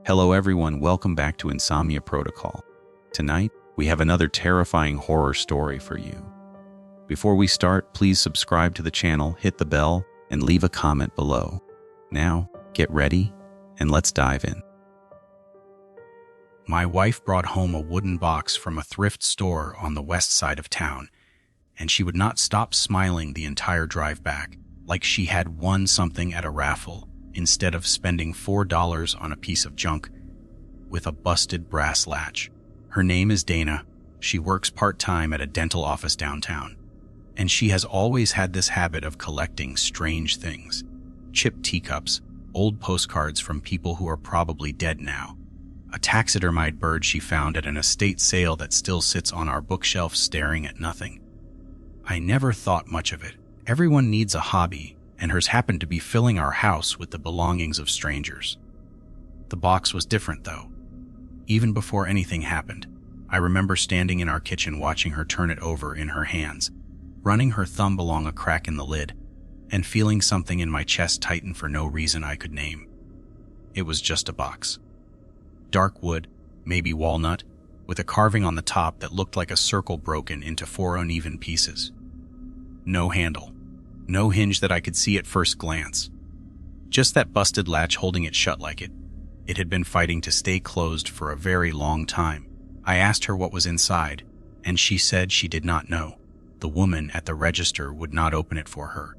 Hello everyone, welcome back to Insomnia Protocol. Tonight, we have another terrifying horror story for you. Before we start, please subscribe to the channel, hit the bell, and leave a comment below. Now, get ready, and let's dive in. My wife brought home a wooden box from a thrift store on the west side of town, and she would not stop smiling the entire drive back, like she had won something at a raffle, instead of spending $4 on a piece of junk with a busted brass latch. Her name is Dana. She works part-time at a dental office downtown, and she has always had this habit of collecting strange things. Chipped teacups, old postcards from people who are probably dead now, a taxidermied bird she found at an estate sale that still sits on our bookshelf staring at nothing. I never thought much of it. Everyone needs a hobby, and hers happened to be filling our house with the belongings of strangers. The box was different, though. Even before anything happened, I remember standing in our kitchen watching her turn it over in her hands, running her thumb along a crack in the lid, and feeling something in my chest tighten for no reason I could name. It was just a box. Dark wood, maybe walnut, with a carving on the top that looked like a circle broken into 4 uneven pieces. No handle. No hinge that I could see at first glance. Just that busted latch holding it shut like it had been fighting to stay closed for a very long time. I asked her what was inside, and she said she did not know. The woman at the register would not open it for her.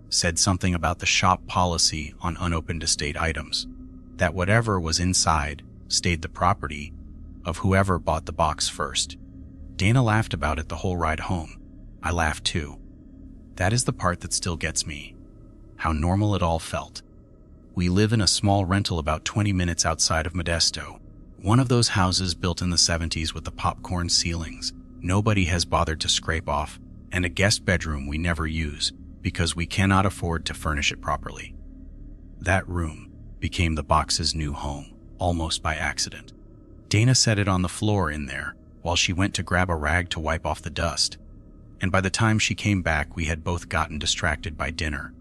Said something about the shop policy on unopened estate items, that whatever was inside stayed the property of whoever bought the box first. Dana laughed about it the whole ride home. I laughed too. That is the part that still gets me. How normal it all felt. We live in a small rental about 20 minutes outside of Modesto, one of those houses built in the 70s with the popcorn ceilings nobody has bothered to scrape off, and a guest bedroom we never use because we cannot afford to furnish it properly. That room became the box's new home, almost by accident. Dana set it on the floor in there while she went to grab a rag to wipe off the dust. And by the time she came back, we had both gotten distracted by dinner,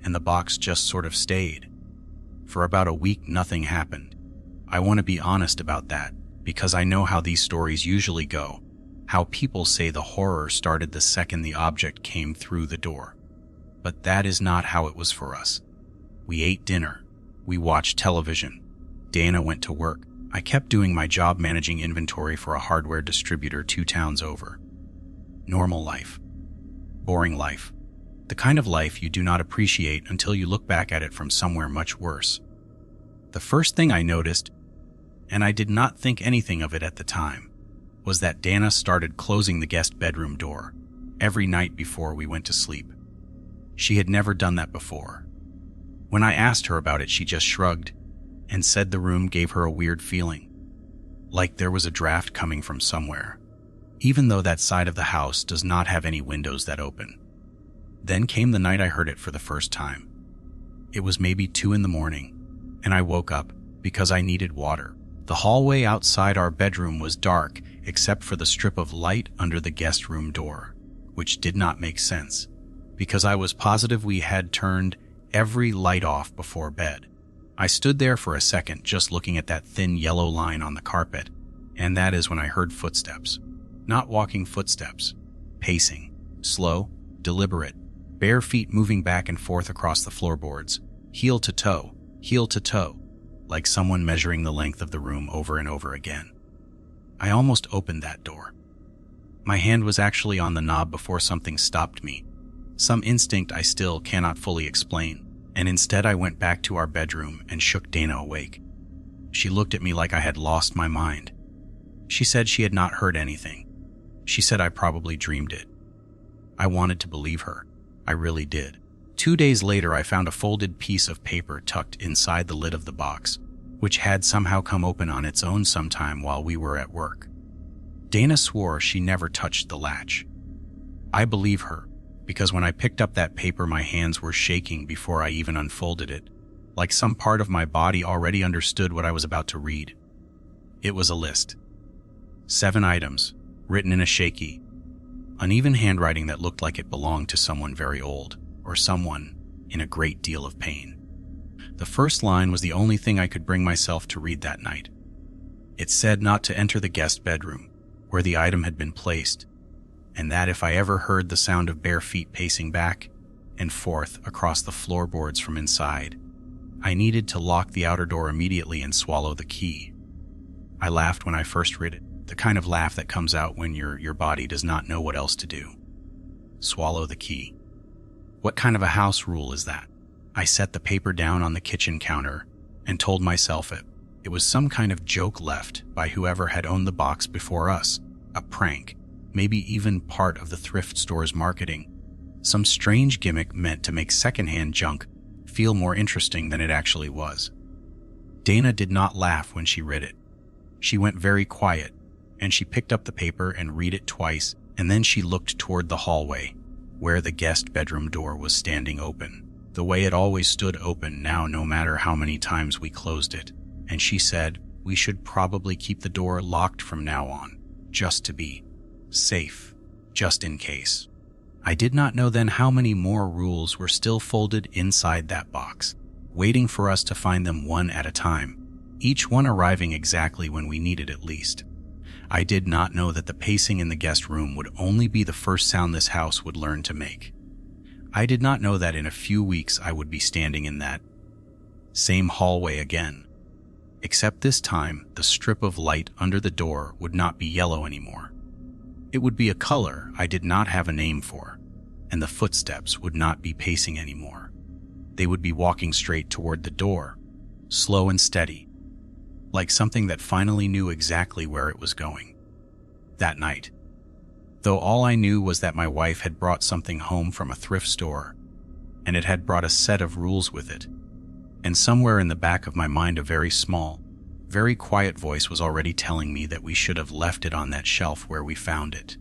and the box just sort of stayed. For about a week, nothing happened. I want to be honest about that, because I know how these stories usually go, how people say the horror started the second the object came through the door. But that is not how it was for us. We ate dinner. We watched television. Dana went to work. I kept doing my job managing inventory for a hardware distributor 2 towns over. Normal life. Boring life. The kind of life you do not appreciate until you look back at it from somewhere much worse. The first thing I noticed, and I did not think anything of it at the time, was that Dana started closing the guest bedroom door every night before we went to sleep. She had never done that before. When I asked her about it, she just shrugged and said the room gave her a weird feeling, like there was a draft coming from somewhere, even though that side of the house does not have any windows that open. Then came the night I heard it for the first time. It was maybe 2 a.m, and I woke up because I needed water. The hallway outside our bedroom was dark except for the strip of light under the guest room door, which did not make sense, because I was positive we had turned every light off before bed. I stood there for a second just looking at that thin yellow line on the carpet, and that is when I heard footsteps. Not walking footsteps, pacing, slow, deliberate, bare feet moving back and forth across the floorboards, heel to toe, like someone measuring the length of the room over and over again. I almost opened that door. My hand was actually on the knob before something stopped me, some instinct I still cannot fully explain, and instead I went back to our bedroom and shook Dana awake. She looked at me like I had lost my mind. She said she had not heard anything. She said I probably dreamed it. I wanted to believe her. I really did. 2 days later, I found a folded piece of paper tucked inside the lid of the box, which had somehow come open on its own sometime while we were at work. Dana swore she never touched the latch. I believe her, because when I picked up that paper, my hands were shaking before I even unfolded it, like some part of my body already understood what I was about to read. It was a list. 7 items, written in a shaky, uneven handwriting that looked like it belonged to someone very old, or someone in a great deal of pain. The first line was the only thing I could bring myself to read that night. It said not to enter the guest bedroom, where the item had been placed, and that if I ever heard the sound of bare feet pacing back and forth across the floorboards from inside, I needed to lock the outer door immediately and swallow the key. I laughed when I first read it, the kind of laugh that comes out when your body does not know what else to do. Swallow the key. What kind of a house rule is that? I set the paper down on the kitchen counter and told myself it was some kind of joke left by whoever had owned the box before us, a prank, maybe even part of the thrift store's marketing, some strange gimmick meant to make secondhand junk feel more interesting than it actually was. Dana did not laugh when she read it. She went very quiet, and she picked up the paper and read it twice, and then she looked toward the hallway, where the guest bedroom door was standing open, the way it always stood open now no matter how many times we closed it, and she said we should probably keep the door locked from now on, just to be safe, just in case. I did not know then how many more rules were still folded inside that box, waiting for us to find them one at a time, each one arriving exactly when we needed it least. I did not know that the pacing in the guest room would only be the first sound this house would learn to make. I did not know that in a few weeks I would be standing in that same hallway again. Except this time, the strip of light under the door would not be yellow anymore. It would be a color I did not have a name for, and the footsteps would not be pacing anymore. They would be walking straight toward the door, slow and steady, like something that finally knew exactly where it was going. That night, though all I knew was that my wife had brought something home from a thrift store, and it had brought a set of rules with it, and somewhere in the back of my mind a very small, very quiet voice was already telling me that we should have left it on that shelf where we found it.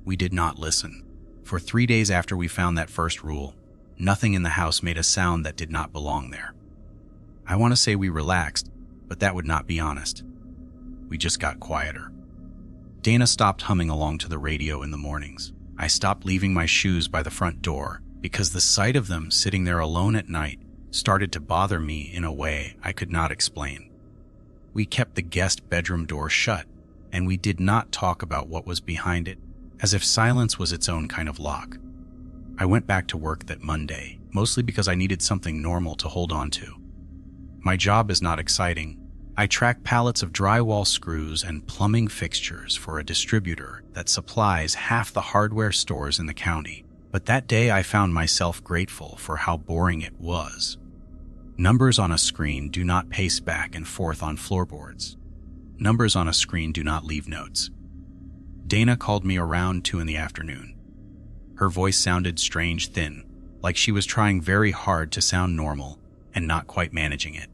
We did not listen. For 3 days after we found that first rule, nothing in the house made a sound that did not belong there. I want to say we relaxed, but that would not be honest. We just got quieter. Dana stopped humming along to the radio in the mornings. I stopped leaving my shoes by the front door because the sight of them sitting there alone at night started to bother me in a way I could not explain. We kept the guest bedroom door shut, and we did not talk about what was behind it, as if silence was its own kind of lock. I went back to work that Monday, mostly because I needed something normal to hold on to. My job is not exciting. I track pallets of drywall screws and plumbing fixtures for a distributor that supplies half the hardware stores in the county. But that day I found myself grateful for how boring it was. Numbers on a screen do not pace back and forth on floorboards. Numbers on a screen do not leave notes. Dana called me around 2 p.m. Her voice sounded strange thin, like she was trying very hard to sound normal and not quite managing it.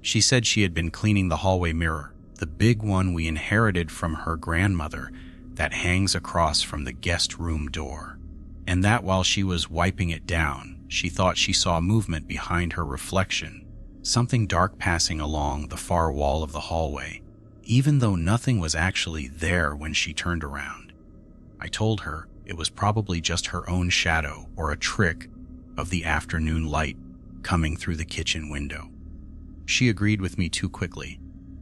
She said she had been cleaning the hallway mirror, the big one we inherited from her grandmother that hangs across from the guest room door, and that while she was wiping it down, she thought she saw movement behind her reflection, something dark passing along the far wall of the hallway, even though nothing was actually there when she turned around. I told her it was probably just her own shadow or a trick of the afternoon light coming through the kitchen window. She agreed with me too quickly,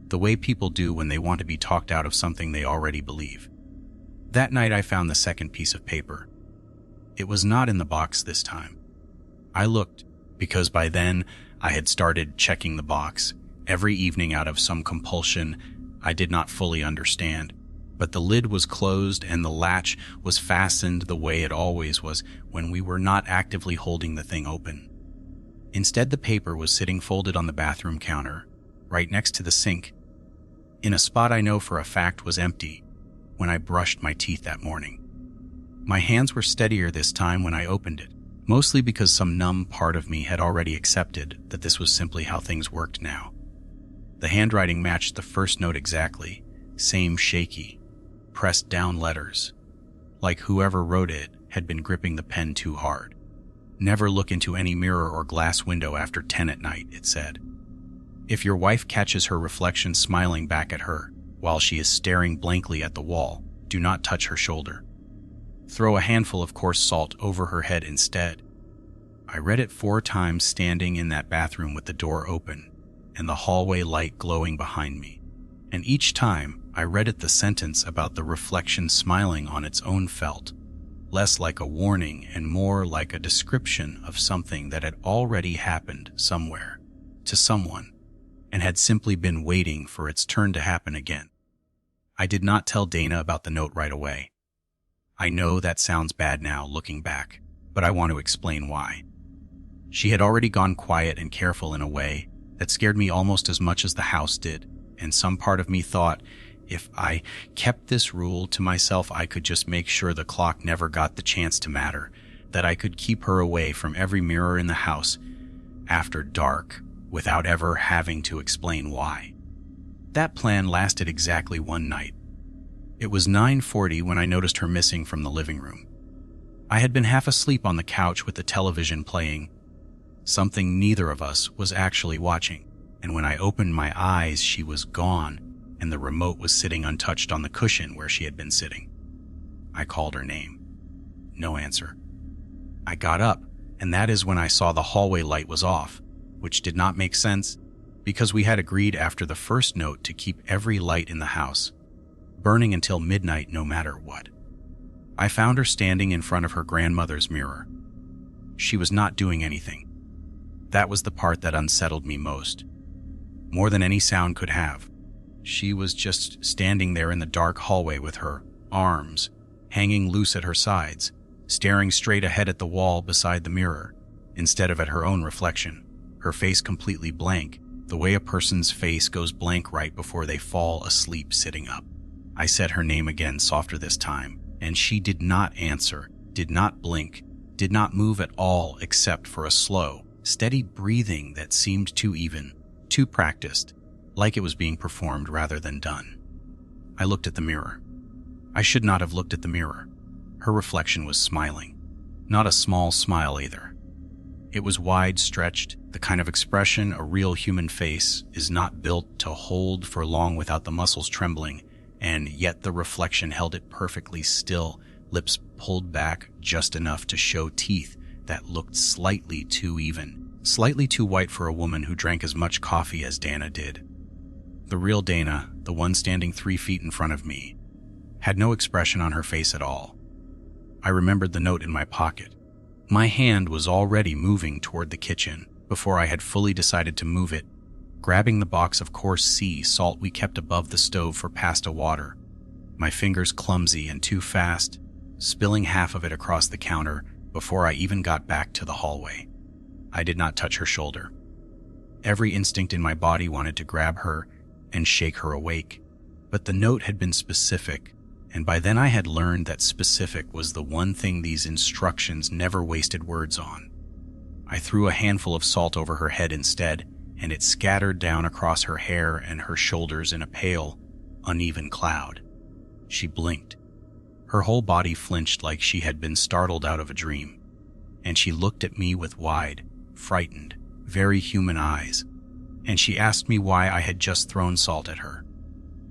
the way people do when they want to be talked out of something they already believe. That night I found the second piece of paper. It was not in the box this time. I looked, because by then I had started checking the box every evening out of some compulsion I did not fully understand, but the lid was closed and the latch was fastened the way it always was when we were not actively holding the thing open. Instead, the paper was sitting folded on the bathroom counter, right next to the sink, in a spot I know for a fact was empty when I brushed my teeth that morning. My hands were steadier this time when I opened it, mostly because some numb part of me had already accepted that this was simply how things worked now. The handwriting matched the first note exactly, same shaky, pressed down letters, like whoever wrote it had been gripping the pen too hard. Never look into any mirror or glass window after 10 at night, it said. If your wife catches her reflection smiling back at her while she is staring blankly at the wall, do not touch her shoulder. Throw a handful of coarse salt over her head instead. I read it 4 times standing in that bathroom with the door open and the hallway light glowing behind me. And each time I read it, the sentence about the reflection smiling on its own felt less like a warning and more like a description of something that had already happened somewhere to someone and had simply been waiting for its turn to happen again. I did not tell Dana about the note right away. I know that sounds bad now looking back, but I want to explain why. She had already gone quiet and careful in a way that scared me almost as much as the house did, and some part of me thought if I kept this rule to myself, I could just make sure the clock never got the chance to matter, that I could keep her away from every mirror in the house after dark without ever having to explain why. That plan lasted exactly one night. It was 9:40 when I noticed her missing from the living room. I had been half asleep on the couch with the television playing, something neither of us was actually watching, and when I opened my eyes, she was gone, and the remote was sitting untouched on the cushion where she had been sitting. I called her name. No answer. I got up, and that is when I saw the hallway light was off, which did not make sense because we had agreed after the first note to keep every light in the house burning until midnight no matter what. I found her standing in front of her grandmother's mirror. She was not doing anything. That was the part that unsettled me most, more than any sound could have. She was just standing there in the dark hallway with her arms hanging loose at her sides, staring straight ahead at the wall beside the mirror, instead of at her own reflection, her face completely blank, the way a person's face goes blank right before they fall asleep sitting up. I said her name again, softer this time, and she did not answer, did not blink, did not move at all except for a slow, steady breathing that seemed too even, too practiced, like it was being performed rather than done. I looked at the mirror. I should not have looked at the mirror. Her reflection was smiling. Not a small smile either. It was wide stretched, the kind of expression a real human face is not built to hold for long without the muscles trembling, and yet the reflection held it perfectly still, lips pulled back just enough to show teeth that looked slightly too even, slightly too white for a woman who drank as much coffee as Dana did. The real Dana, the one standing 3 feet in front of me, had no expression on her face at all. I remembered the note in my pocket. My hand was already moving toward the kitchen before I had fully decided to move it, grabbing the box of coarse sea salt we kept above the stove for pasta water, my fingers clumsy and too fast, spilling half of it across the counter before I even got back to the hallway. I did not touch her shoulder. Every instinct in my body wanted to grab her and shake her awake, but the note had been specific, and by then I had learned that specific was the one thing these instructions never wasted words on. I threw a handful of salt over her head instead, and it scattered down across her hair and her shoulders in a pale, uneven cloud. She blinked. Her whole body flinched like she had been startled out of a dream, and she looked at me with wide, frightened, very human eyes, and she asked me why I had just thrown salt at her.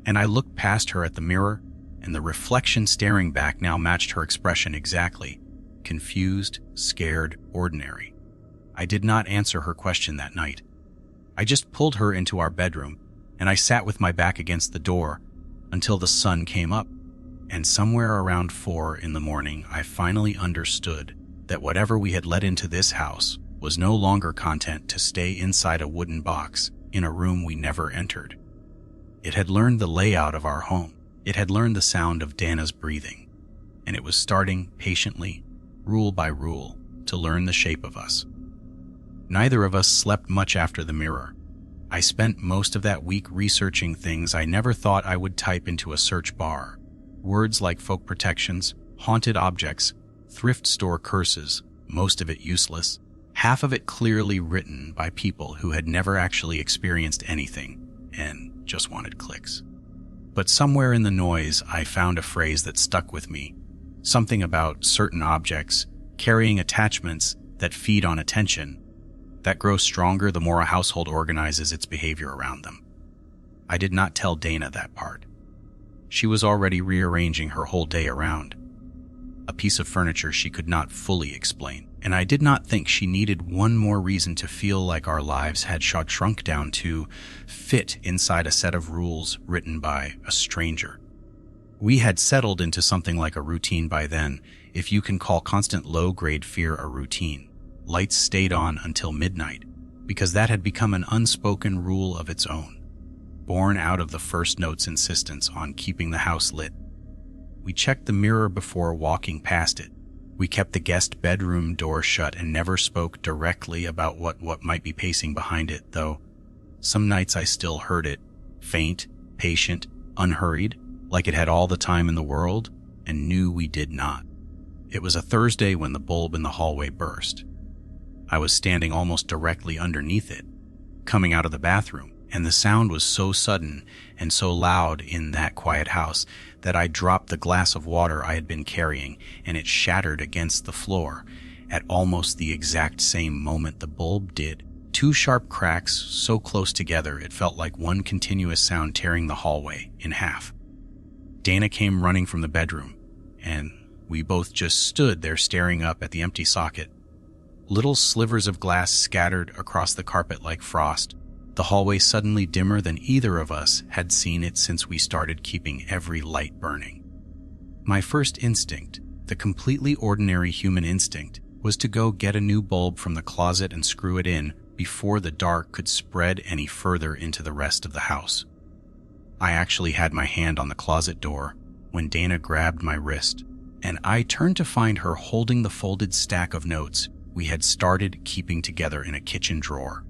And I looked past her at the mirror, and the reflection staring back now matched her expression exactly, confused, scared, ordinary. I did not answer her question that night. I just pulled her into our bedroom, and I sat with my back against the door until the sun came up, and somewhere around 4 in the morning I finally understood that whatever we had let into this house was no longer content to stay inside a wooden box in a room we never entered. It had learned the layout of our home. It had learned the sound of Dana's breathing, and it was starting patiently, rule by rule, to learn the shape of us. Neither of us slept much after the mirror. I spent most of that week researching things I never thought I would type into a search bar. Words like folk protections, haunted objects, thrift store curses, most of it useless, half of it clearly written by people who had never actually experienced anything and just wanted clicks. But somewhere in the noise, I found a phrase that stuck with me, something about certain objects carrying attachments that feed on attention, that grow stronger the more a household organizes its behavior around them. I did not tell Dana that part. She was already rearranging her whole day around a piece of furniture she could not fully explain, and I did not think she needed one more reason to feel like our lives had shrunk down to fit inside a set of rules written by a stranger. We had settled into something like a routine by then, if you can call constant low-grade fear a routine. Lights stayed on until midnight, because that had become an unspoken rule of its own, born out of the first note's insistence on keeping the house lit. We checked the mirror before walking past it. We kept the guest bedroom door shut and never spoke directly about what might be pacing behind it, though some nights I still heard it, faint, patient, unhurried, like it had all the time in the world, and knew we did not. It was a Thursday when the bulb in the hallway burst. I was standing almost directly underneath it, coming out of the bathroom, and the sound was so sudden and so loud in that quiet house that I dropped the glass of water I had been carrying, and it shattered against the floor at almost the exact same moment the bulb did. Two sharp cracks so close together it felt like one continuous sound tearing the hallway in half. Dana came running from the bedroom, and we both just stood there staring up at the empty socket. Little slivers of glass scattered across the carpet like frost, the hallway suddenly dimmer than either of us had seen it since we started keeping every light burning. My first instinct, the completely ordinary human instinct, was to go get a new bulb from the closet and screw it in before the dark could spread any further into the rest of the house. I actually had my hand on the closet door when Dana grabbed my wrist, and I turned to find her holding the folded stack of notes we had started keeping together in a kitchen drawer,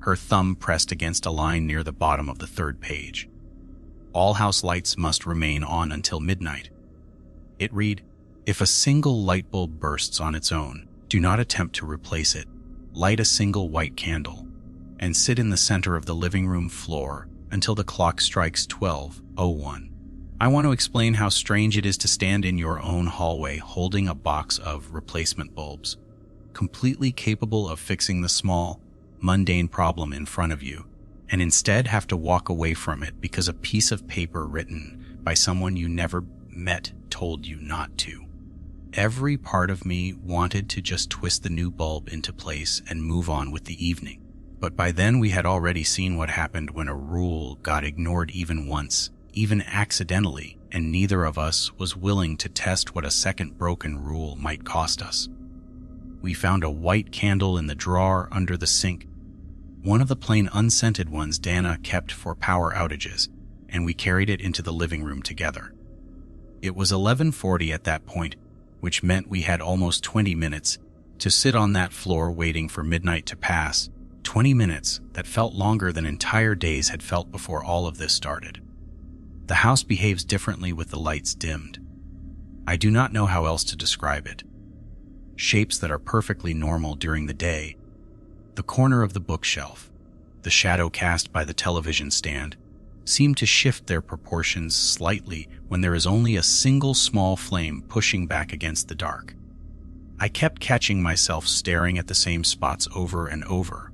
her thumb pressed against a line near the bottom of the third page. All house lights must remain on until midnight. It read, "If a single light bulb bursts on its own, do not attempt to replace it. Light a single white candle, and sit in the center of the living room floor until the clock strikes 12:01. I want to explain how strange it is to stand in your own hallway holding a box of replacement bulbs, completely capable of fixing the small, mundane problem in front of you, and instead have to walk away from it because a piece of paper written by someone you never met told you not to." Every part of me wanted to just twist the new bulb into place and move on with the evening. But by then we had already seen what happened when a rule got ignored even once, even accidentally, and neither of us was willing to test what a second broken rule might cost us. We found a white candle in the drawer under the sink, one of the plain unscented ones Dana kept for power outages, and we carried it into the living room together. It was 11:40 at that point, which meant we had almost 20 minutes to sit on that floor waiting for midnight to pass, 20 minutes that felt longer than entire days had felt before all of this started. The house behaves differently with the lights dimmed. I do not know how else to describe it. Shapes that are perfectly normal during the day, the corner of the bookshelf, the shadow cast by the television stand, seem to shift their proportions slightly when there is only a single small flame pushing back against the dark. I kept catching myself staring at the same spots over and over,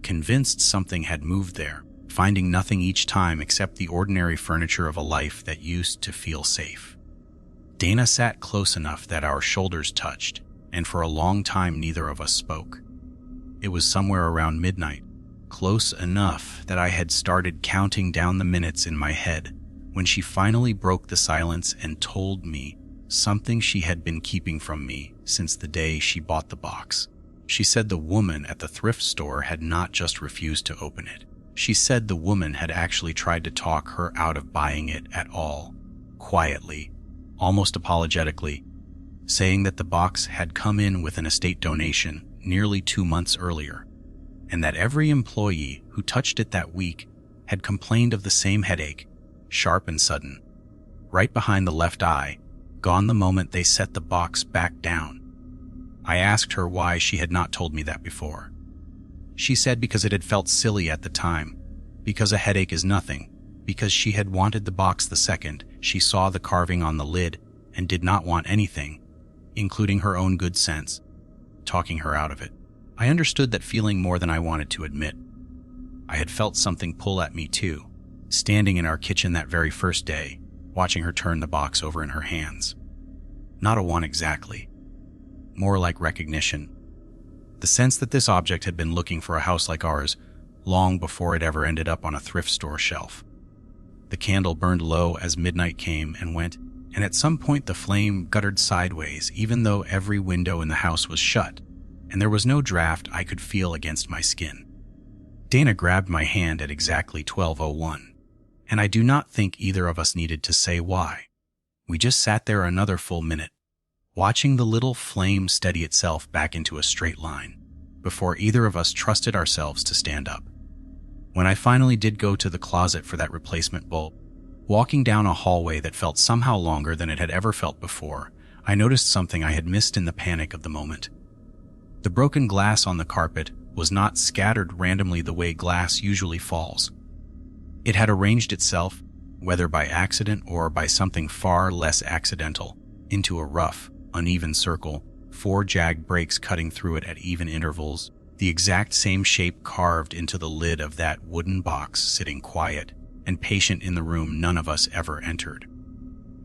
convinced something had moved there, finding nothing each time except the ordinary furniture of a life that used to feel safe. Dana sat close enough that our shoulders touched, and for a long time neither of us spoke. It was somewhere around midnight, close enough that I had started counting down the minutes in my head, when she finally broke the silence and told me something she had been keeping from me since the day she bought the box. She said the woman at the thrift store had not just refused to open it. She said the woman had actually tried to talk her out of buying it at all, quietly, almost apologetically, saying that the box had come in with an estate donation nearly 2 months earlier, and that every employee who touched it that week had complained of the same headache, sharp and sudden, right behind the left eye, gone the moment they set the box back down. I asked her why she had not told me that before. She said because it had felt silly at the time, because a headache is nothing, because she had wanted the box the second she saw the carving on the lid and did not want anything, including her own good sense, talking her out of it. I understood that feeling more than I wanted to admit. I had felt something pull at me too, standing in our kitchen that very first day, watching her turn the box over in her hands. Not a one exactly. More like recognition, The sense that this object had been looking for a house like ours long before it ever ended up on a thrift store shelf. The candle burned low as midnight came and went, and at some point the flame guttered sideways, even though every window in the house was shut, and there was no draft I could feel against my skin. Dana grabbed my hand at exactly 12:01, and I do not think either of us needed to say why. We just sat there another full minute, watching the little flame steady itself back into a straight line, before either of us trusted ourselves to stand up. When I finally did go to the closet for that replacement bulb, walking down a hallway that felt somehow longer than it had ever felt before, I noticed something I had missed in the panic of the moment. The broken glass on the carpet was not scattered randomly the way glass usually falls. It had arranged itself, whether by accident or by something far less accidental, into a rough, uneven circle, 4 jagged breaks cutting through it at even intervals, the exact same shape carved into the lid of that wooden box sitting quiet and patient in the room none of us ever entered.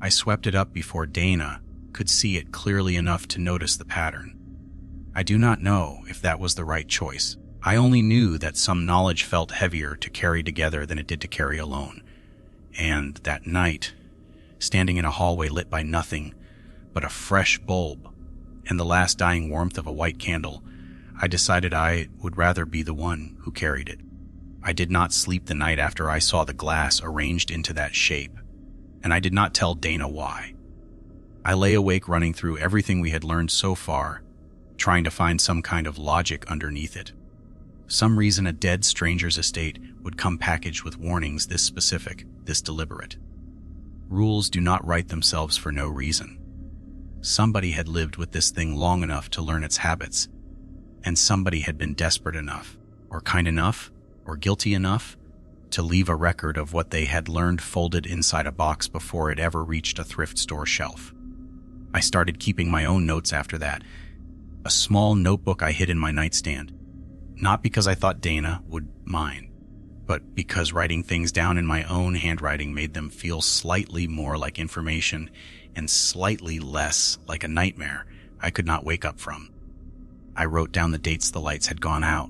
I swept it up before Dana could see it clearly enough to notice the pattern. I do not know if that was the right choice. I only knew that some knowledge felt heavier to carry together than it did to carry alone. And that night, standing in a hallway lit by nothing but a fresh bulb and the last dying warmth of a white candle, I decided I would rather be the one who carried it. I did not sleep the night after I saw the glass arranged into that shape, and I did not tell Dana why. I lay awake running through everything we had learned so far, trying to find some kind of logic underneath it. Some reason a dead stranger's estate would come packaged with warnings this specific, this deliberate. Rules do not write themselves for no reason. Somebody had lived with this thing long enough to learn its habits, and somebody had been desperate enough, or kind enough, or guilty enough, to leave a record of what they had learned folded inside a box before it ever reached a thrift store shelf. I started keeping my own notes after that, a small notebook I hid in my nightstand, not because I thought Dana would mind, but because writing things down in my own handwriting made them feel slightly more like information and slightly less like a nightmare I could not wake up from. I wrote down the dates the lights had gone out.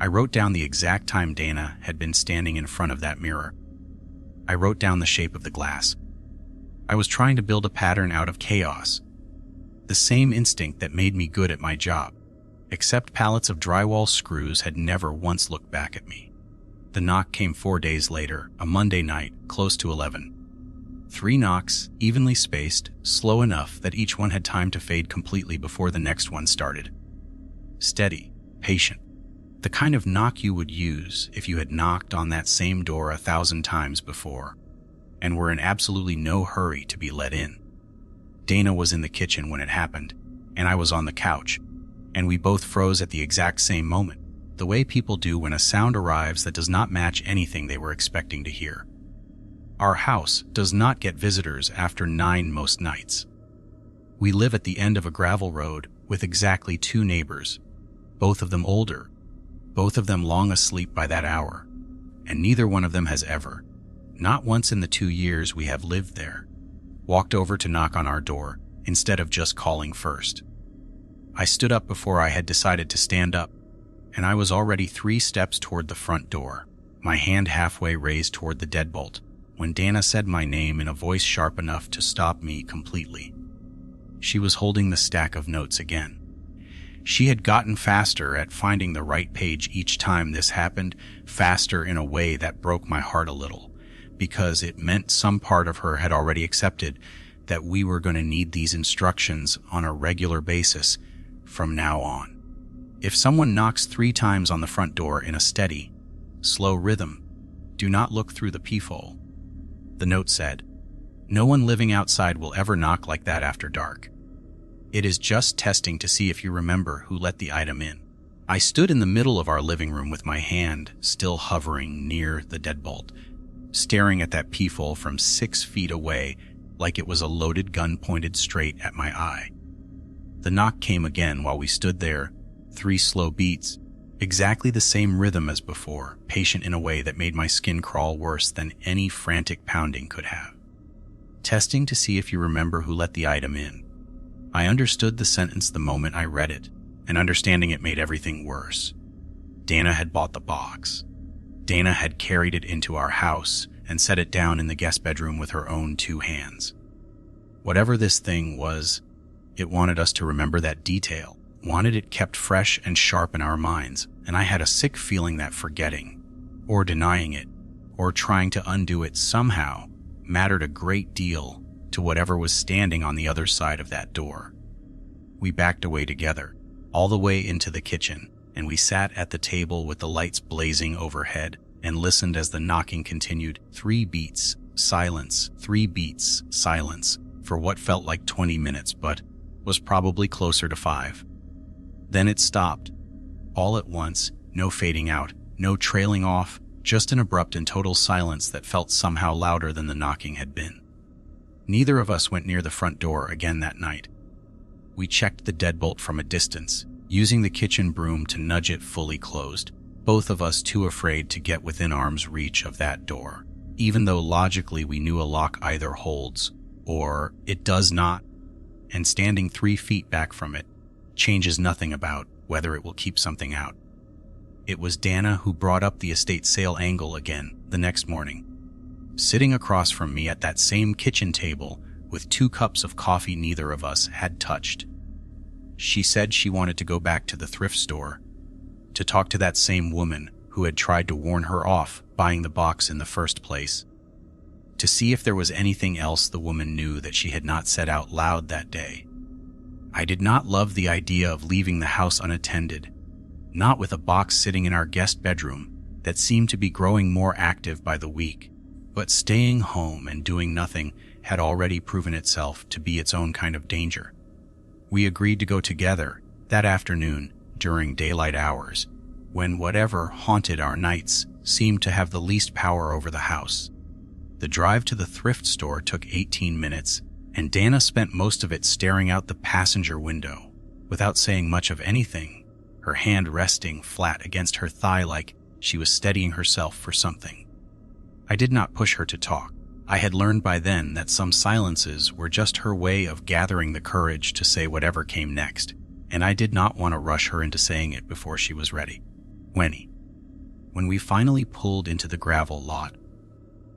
I wrote down the exact time Dana had been standing in front of that mirror. I wrote down the shape of the glass. I was trying to build a pattern out of chaos, the same instinct that made me good at my job, except pallets of drywall screws had never once looked back at me. The knock came 4 days later, a Monday night, close to 11. 3 knocks, evenly spaced, slow enough that each one had time to fade completely before the next one started. Steady, patient. The kind of knock you would use if you had knocked on that same door 1,000 times before, and were in absolutely no hurry to be let in. Dana was in the kitchen when it happened, and I was on the couch, and we both froze at the exact same moment, the way people do when a sound arrives that does not match anything they were expecting to hear. Our house does not get visitors after 9 most nights. We live at the end of a gravel road with exactly 2 neighbors, both of them older, both of them long asleep by that hour, and neither one of them has ever, not once in the 2 years we have lived there, walked over to knock on our door instead of just calling first. I stood up before I had decided to stand up, and I was already 3 steps toward the front door, my hand halfway raised toward the deadbolt, when Dana said my name in a voice sharp enough to stop me completely. She was holding the stack of notes again. She had gotten faster at finding the right page each time this happened, faster in a way that broke my heart a little, because it meant some part of her had already accepted that we were going to need these instructions on a regular basis from now on. If someone knocks 3 times on the front door in a steady, slow rhythm, do not look through the peephole. The note said, "No one living outside will ever knock like that after dark. It is just testing to see if you remember who let the item in." I stood in the middle of our living room with my hand still hovering near the deadbolt, staring at that peephole from 6 feet away like it was a loaded gun pointed straight at my eye. The knock came again while we stood there, 3 slow beats, exactly the same rhythm as before, patient in a way that made my skin crawl worse than any frantic pounding could have. Testing to see if you remember who let the item in. I understood the sentence the moment I read it, and understanding it made everything worse. Dana had bought the box. Dana had carried it into our house and set it down in the guest bedroom with her own 2 hands. Whatever this thing was, it wanted us to remember that detail, wanted it kept fresh and sharp in our minds, and I had a sick feeling that forgetting, or denying it, or trying to undo it somehow mattered a great deal to whatever was standing on the other side of that door. We backed away together, all the way into the kitchen, and we sat at the table with the lights blazing overhead and listened as the knocking continued. 3 beats, silence, 3 beats, silence, for what felt like 20 minutes, but was probably closer to 5. Then it stopped. All at once, no fading out, no trailing off, just an abrupt and total silence that felt somehow louder than the knocking had been. Neither of us went near the front door again that night. We checked the deadbolt from a distance, using the kitchen broom to nudge it fully closed, both of us too afraid to get within arm's reach of that door, even though logically we knew a lock either holds or it does not, and standing 3 feet back from it changes nothing about whether it will keep something out. It was Dana who brought up the estate sale angle again the next morning, sitting across from me at that same kitchen table with 2 cups of coffee neither of us had touched. She said she wanted to go back to the thrift store to talk to that same woman who had tried to warn her off buying the box in the first place, to see if there was anything else the woman knew that she had not said out loud that day. I did not love the idea of leaving the house unattended, not with a box sitting in our guest bedroom that seemed to be growing more active by the week, but staying home and doing nothing had already proven itself to be its own kind of danger. We agreed to go together that afternoon during daylight hours, when whatever haunted our nights seemed to have the least power over the house. The drive to the thrift store took 18 minutes, and Dana spent most of it staring out the passenger window, without saying much of anything, her hand resting flat against her thigh like she was steadying herself for something. I did not push her to talk. I had learned by then that some silences were just her way of gathering the courage to say whatever came next, and I did not want to rush her into saying it before she was ready. When we finally pulled into the gravel lot,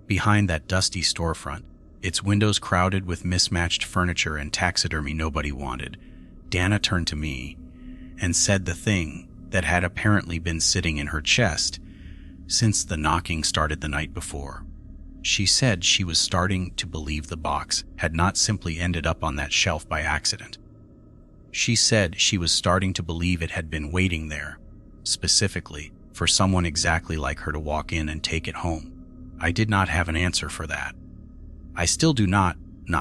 behind that dusty storefront, its windows crowded with mismatched furniture and taxidermy nobody wanted, Dana turned to me and said the thing that had apparently been sitting in her chest since the knocking started the night before. She said she was starting to believe the box had not simply ended up on that shelf by accident. She said she was starting to believe it had been waiting there, specifically for someone exactly like her to walk in and take it home. I did not have an answer for that. I still do not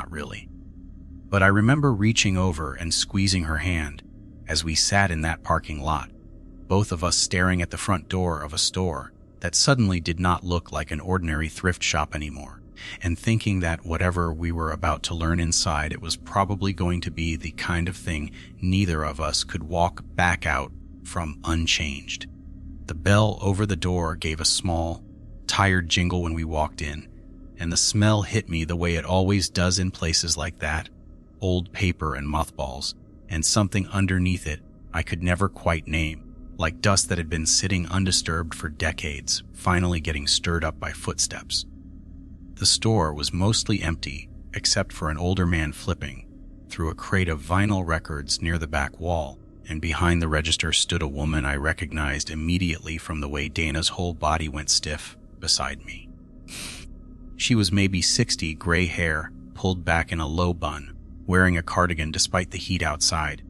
really. But I remember reaching over and squeezing her hand as we sat in that parking lot, both of us staring at the front door of a store that suddenly did not look like an ordinary thrift shop anymore, and thinking that whatever we were about to learn inside, it was probably going to be the kind of thing neither of us could walk back out from unchanged. The bell over the door gave a small, tired jingle when we walked in, and the smell hit me the way it always does in places like that, old paper and mothballs, and something underneath it I could never quite name, like dust that had been sitting undisturbed for decades, finally getting stirred up by footsteps. The store was mostly empty, except for an older man flipping through a crate of vinyl records near the back wall, and behind the register stood a woman I recognized immediately from the way Dana's whole body went stiff beside me. She was maybe 60, gray hair, pulled back in a low bun, wearing a cardigan despite the heat outside,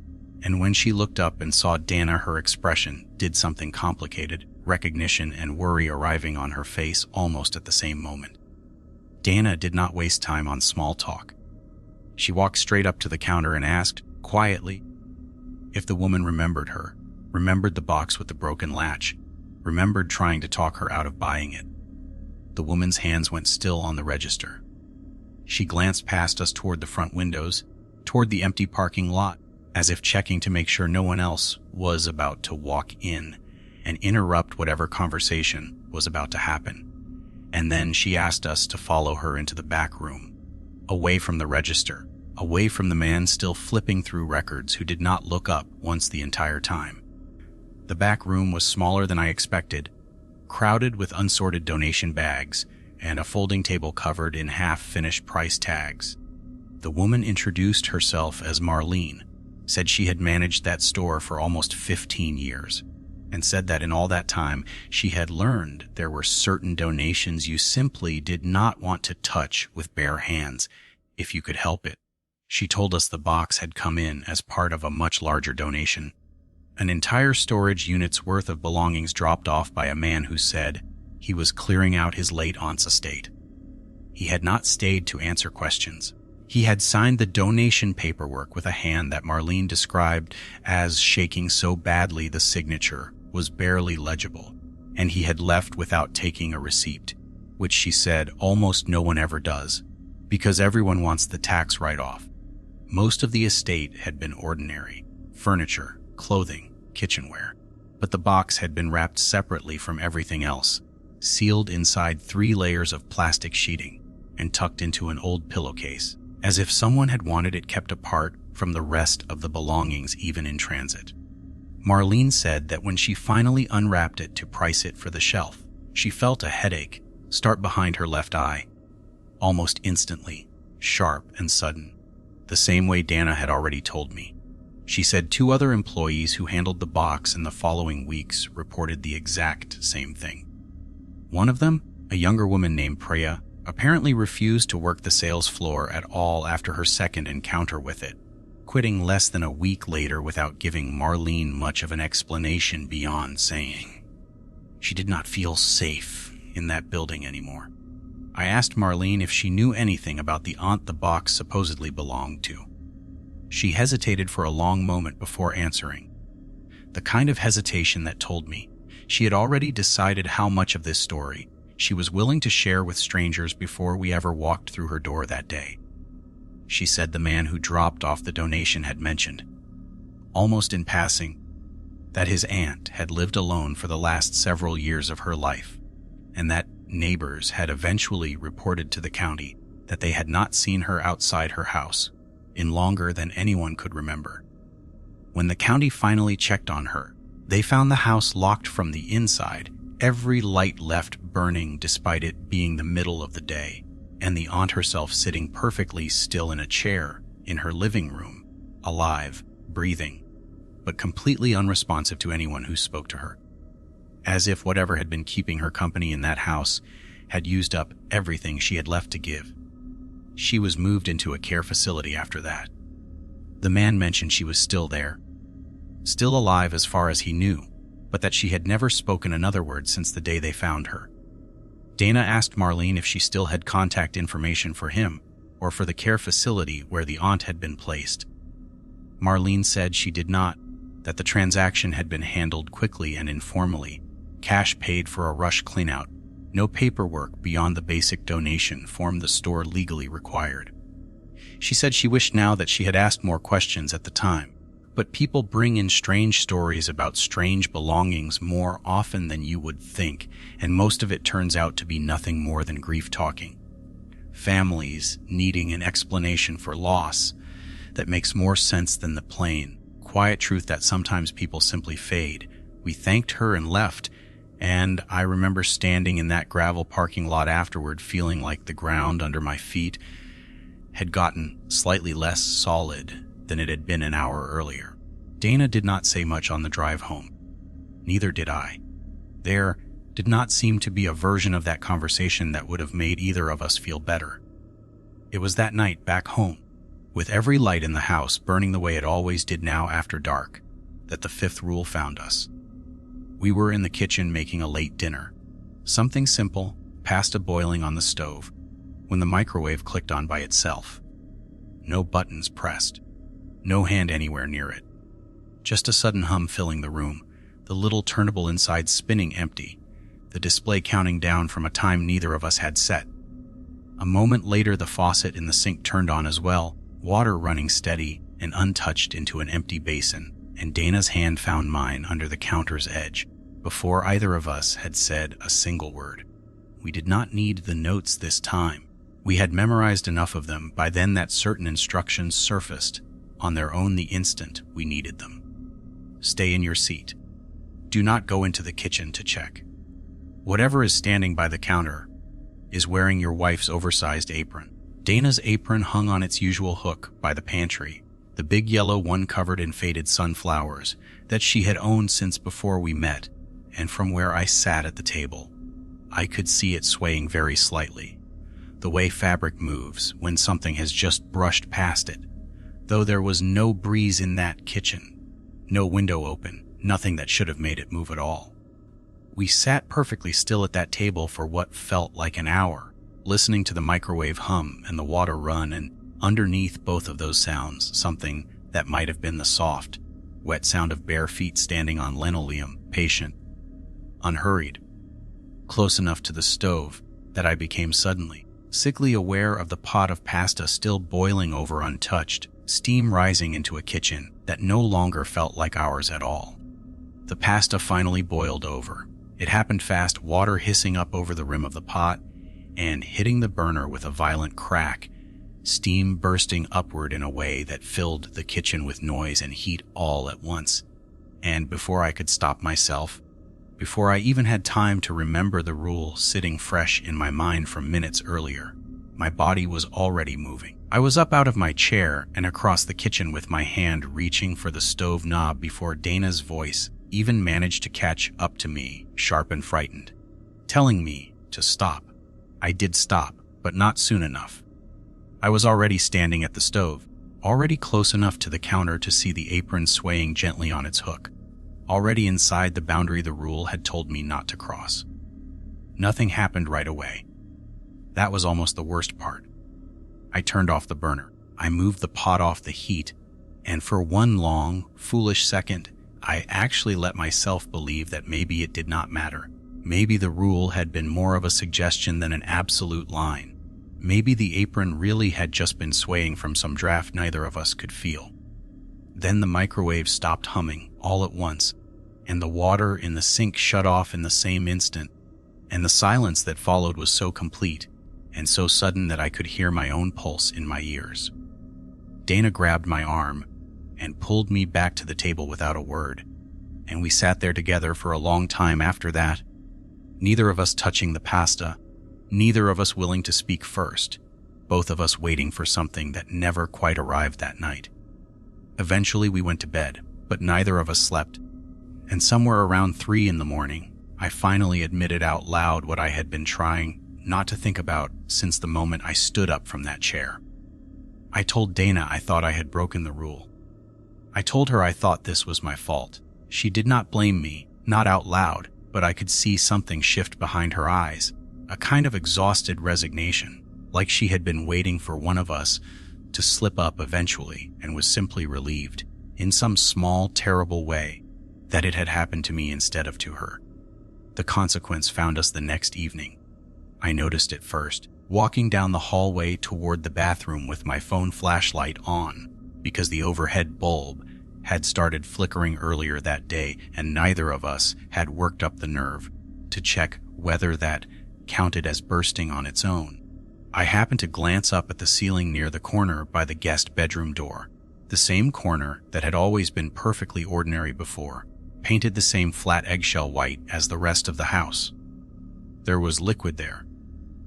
and when she looked up and saw Dana, her expression did something complicated, recognition and worry arriving on her face almost at the same moment. Dana did not waste time on small talk. She walked straight up to the counter and asked, quietly, if the woman remembered her, remembered the box with the broken latch, remembered trying to talk her out of buying it. The woman's hands went still on the register. She glanced past us toward the front windows, toward the empty parking lot, as if checking to make sure no one else was about to walk in and interrupt whatever conversation was about to happen. And then she asked us to follow her into the back room, away from the register, away from the man still flipping through records who did not look up once the entire time. The back room was smaller than I expected, crowded with unsorted donation bags and a folding table covered in half-finished price tags. The woman introduced herself as Marlene, said she had managed that store for almost 15 years, and said that in all that time she had learned there were certain donations you simply did not want to touch with bare hands if you could help it. She told us the box had come in as part of a much larger donation. An entire storage unit's worth of belongings dropped off by a man who said he was clearing out his late aunt's estate. He had not stayed to answer questions. He had signed the donation paperwork with a hand that Marlene described as shaking so badly the signature was barely legible, and he had left without taking a receipt, which she said almost no one ever does, because everyone wants the tax write-off. Most of the estate had been ordinary: furniture, clothing, kitchenware, but the box had been wrapped separately from everything else, sealed inside 3 layers of plastic sheeting, and tucked into an old pillowcase, as if someone had wanted it kept apart from the rest of the belongings even in transit. Marlene said that when she finally unwrapped it to price it for the shelf, she felt a headache start behind her left eye, almost instantly, sharp and sudden, the same way Dana had already told me. She said 2 other employees who handled the box in the following weeks reported the exact same thing. One of them, a younger woman named Priya, apparently refused to work the sales floor at all after her second encounter with it, quitting less than a week later without giving Marlene much of an explanation beyond saying she did not feel safe in that building anymore. I asked Marlene if she knew anything about the aunt the box supposedly belonged to. She hesitated for a long moment before answering, the kind of hesitation that told me she had already decided how much of this story she was willing to share with strangers before we ever walked through her door that day. She said the man who dropped off the donation had mentioned, almost in passing, that his aunt had lived alone for the last several years of her life, and that neighbors had eventually reported to the county that they had not seen her outside her house in longer than anyone could remember. When the county finally checked on her, they found the house locked from the inside, every light left burning despite it being the middle of the day, and the aunt herself sitting perfectly still in a chair in her living room, alive, breathing, but completely unresponsive to anyone who spoke to her, as if whatever had been keeping her company in that house had used up everything she had left to give. She was moved into a care facility after that. The man mentioned she was still there, still alive as far as he knew, but that she had never spoken another word since the day they found her. Dana asked Marlene if she still had contact information for him or for the care facility where the aunt had been placed. Marlene said she did not, that the transaction had been handled quickly and informally, cash paid for a rush cleanout. No paperwork beyond the basic donation form the store legally required. She said she wished now that she had asked more questions at the time, but people bring in strange stories about strange belongings more often than you would think, and most of it turns out to be nothing more than grief talking. Families needing an explanation for loss that makes more sense than the plain, quiet truth that sometimes people simply fade. We thanked her and left, and I remember standing in that gravel parking lot afterward feeling like the ground under my feet had gotten slightly less solid than it had been an hour earlier. Dana did not say much on the drive home. Neither did I. There did not seem to be a version of that conversation that would have made either of us feel better. It was that night back home, with every light in the house burning the way it always did now after dark, that the 5th rule found us. We were in the kitchen making a late dinner. Something simple, pasta boiling on the stove, when the microwave clicked on by itself. No buttons pressed. No hand anywhere near it. Just a sudden hum filling the room, the little turnable inside spinning empty, the display counting down from a time neither of us had set. A moment later the faucet in the sink turned on as well, water running steady and untouched into an empty basin, and Dana's hand found mine under the counter's edge, before either of us had said a single word. We did not need the notes this time. We had memorized enough of them by then that certain instructions surfaced on their own the instant we needed them. Stay in your seat. Do not go into the kitchen to check. Whatever is standing by the counter is wearing your wife's oversized apron. Dana's apron hung on its usual hook by the pantry, the big yellow one covered in faded sunflowers that she had owned since before we met, and from where I sat at the table, I could see it swaying very slightly, the way fabric moves when something has just brushed past it, though there was no breeze in that kitchen, no window open, nothing that should have made it move at all. We sat perfectly still at that table for what felt like an hour, listening to the microwave hum and the water run, and underneath both of those sounds, something that might have been the soft, wet sound of bare feet standing on linoleum, patient, unhurried, close enough to the stove that I became suddenly sickly aware of the pot of pasta still boiling over untouched, steam rising into a kitchen that no longer felt like ours at all. The pasta finally boiled over. It happened fast, water hissing up over the rim of the pot and hitting the burner with a violent crack, steam bursting upward in a way that filled the kitchen with noise and heat all at once. And before I could stop myself, before I even had time to remember the rule sitting fresh in my mind from minutes earlier, my body was already moving. I was up out of my chair and across the kitchen with my hand reaching for the stove knob before Dana's voice even managed to catch up to me, sharp and frightened, telling me to stop. I did stop, but not soon enough. I was already standing at the stove, already close enough to the counter to see the apron swaying gently on its hook, already inside the boundary the rule had told me not to cross. Nothing happened right away. That was almost the worst part. I turned off the burner. I moved the pot off the heat, and for one long, foolish second, I actually let myself believe that maybe it did not matter. Maybe the rule had been more of a suggestion than an absolute line. Maybe the apron really had just been swaying from some draft neither of us could feel. Then the microwave stopped humming all at once, and the water in the sink shut off in the same instant, and the silence that followed was so complete and so sudden that I could hear my own pulse in my ears. Dana grabbed my arm and pulled me back to the table without a word, and we sat there together for a long time after that, neither of us touching the pasta, neither of us willing to speak first, both of us waiting for something that never quite arrived that night. Eventually we went to bed, but neither of us slept, and somewhere around 3 a.m, I finally admitted out loud what I had been trying not to think about since the moment I stood up from that chair. I told Dana I thought I had broken the rule. I told her I thought this was my fault. She did not blame me, not out loud, but I could see something shift behind her eyes, a kind of exhausted resignation, like she had been waiting for one of us to slip up eventually and was simply relieved, in some small, terrible way, that it had happened to me instead of to her. The consequence found us the next evening. I noticed it first, walking down the hallway toward the bathroom with my phone flashlight on, because the overhead bulb had started flickering earlier that day and neither of us had worked up the nerve to check whether that counted as bursting on its own. I happened to glance up at the ceiling near the corner by the guest bedroom door, the same corner that had always been perfectly ordinary before, painted the same flat eggshell white as the rest of the house. There was liquid there,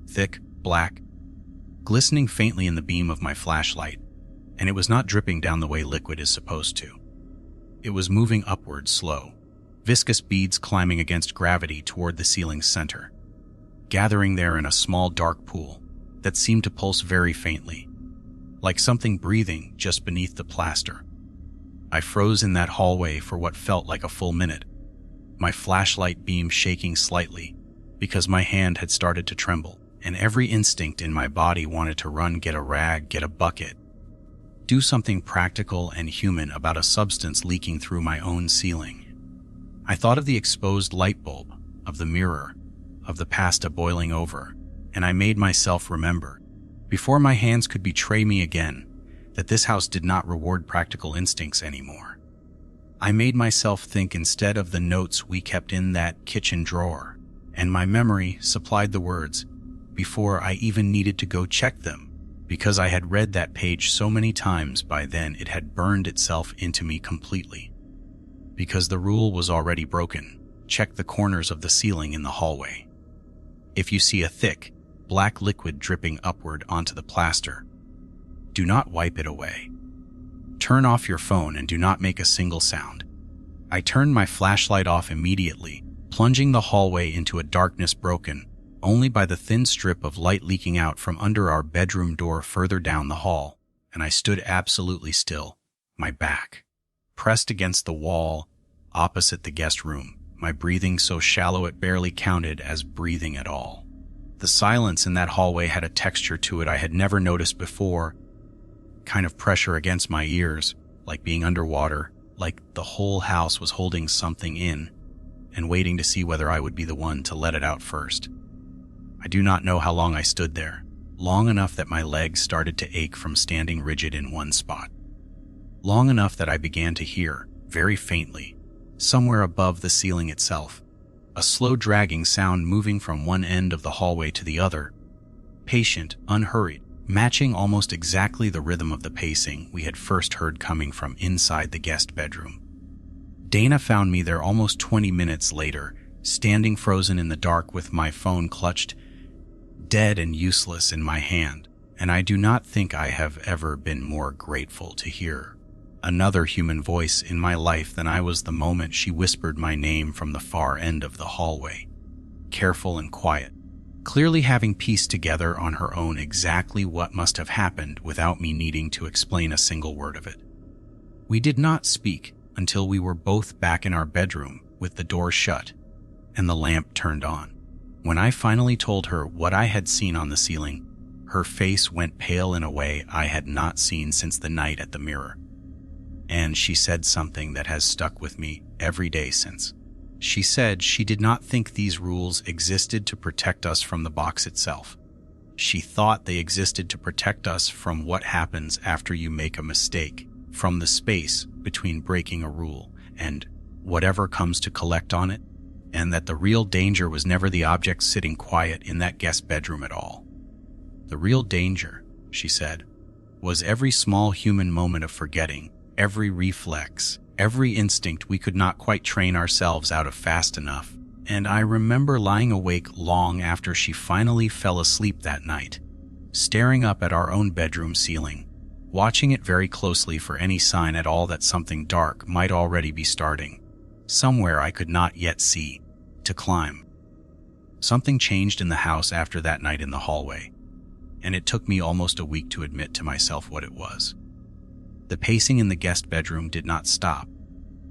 thick, black, glistening faintly in the beam of my flashlight, and it was not dripping down the way liquid is supposed to. It was moving upward slow, viscous beads climbing against gravity toward the ceiling's center, gathering there in a small dark pool that seemed to pulse very faintly, like something breathing just beneath the plaster. I froze in that hallway for what felt like a full minute, my flashlight beam shaking slightly because my hand had started to tremble, and every instinct in my body wanted to run, get a rag, get a bucket, do something practical and human about a substance leaking through my own ceiling. I thought of the exposed light bulb, of the mirror, of the pasta boiling over, and I made myself remember, before my hands could betray me again, that this house did not reward practical instincts anymore. I made myself think instead of the notes we kept in that kitchen drawer, and my memory supplied the words, before I even needed to go check them, because I had read that page so many times by then it had burned itself into me completely. Because the rule was already broken, check the corners of the ceiling in the hallway. If you see a thick, black liquid dripping upward onto the plaster, do not wipe it away. Turn off your phone and do not make a single sound. I turned my flashlight off immediately, plunging the hallway into a darkness broken only by the thin strip of light leaking out from under our bedroom door further down the hall, and I stood absolutely still, my back pressed against the wall opposite the guest room, my breathing so shallow it barely counted as breathing at all. The silence in that hallway had a texture to it I had never noticed before, kind of pressure against my ears, like being underwater, like the whole house was holding something in and waiting to see whether I would be the one to let it out first. I do not know how long I stood there, long enough that my legs started to ache from standing rigid in one spot. Long enough that I began to hear, very faintly, somewhere above the ceiling itself, a slow dragging sound moving from one end of the hallway to the other, patient, unhurried, matching almost exactly the rhythm of the pacing we had first heard coming from inside the guest bedroom. Dana found me there almost 20 minutes later, standing frozen in the dark with my phone clutched, dead and useless in my hand, and I do not think I have ever been more grateful to hear another human voice in my life than I was the moment she whispered my name from the far end of the hallway, careful and quiet, clearly having pieced together on her own exactly what must have happened without me needing to explain a single word of it. We did not speak until we were both back in our bedroom with the door shut and the lamp turned on. When I finally told her what I had seen on the ceiling, her face went pale in a way I had not seen since the night at the mirror. And she said something that has stuck with me every day since. She said she did not think these rules existed to protect us from the box itself. She thought they existed to protect us from what happens after you make a mistake, from the space between breaking a rule and whatever comes to collect on it, and that the real danger was never the object sitting quiet in that guest bedroom at all. The real danger, she said, was every small human moment of forgetting, every reflex, every instinct we could not quite train ourselves out of fast enough. And I remember lying awake long after she finally fell asleep that night, staring up at our own bedroom ceiling, watching it very closely for any sign at all that something dark might already be starting, somewhere I could not yet see, to climb. Something changed in the house after that night in the hallway, and it took me almost a week to admit to myself what it was. The pacing in the guest bedroom did not stop.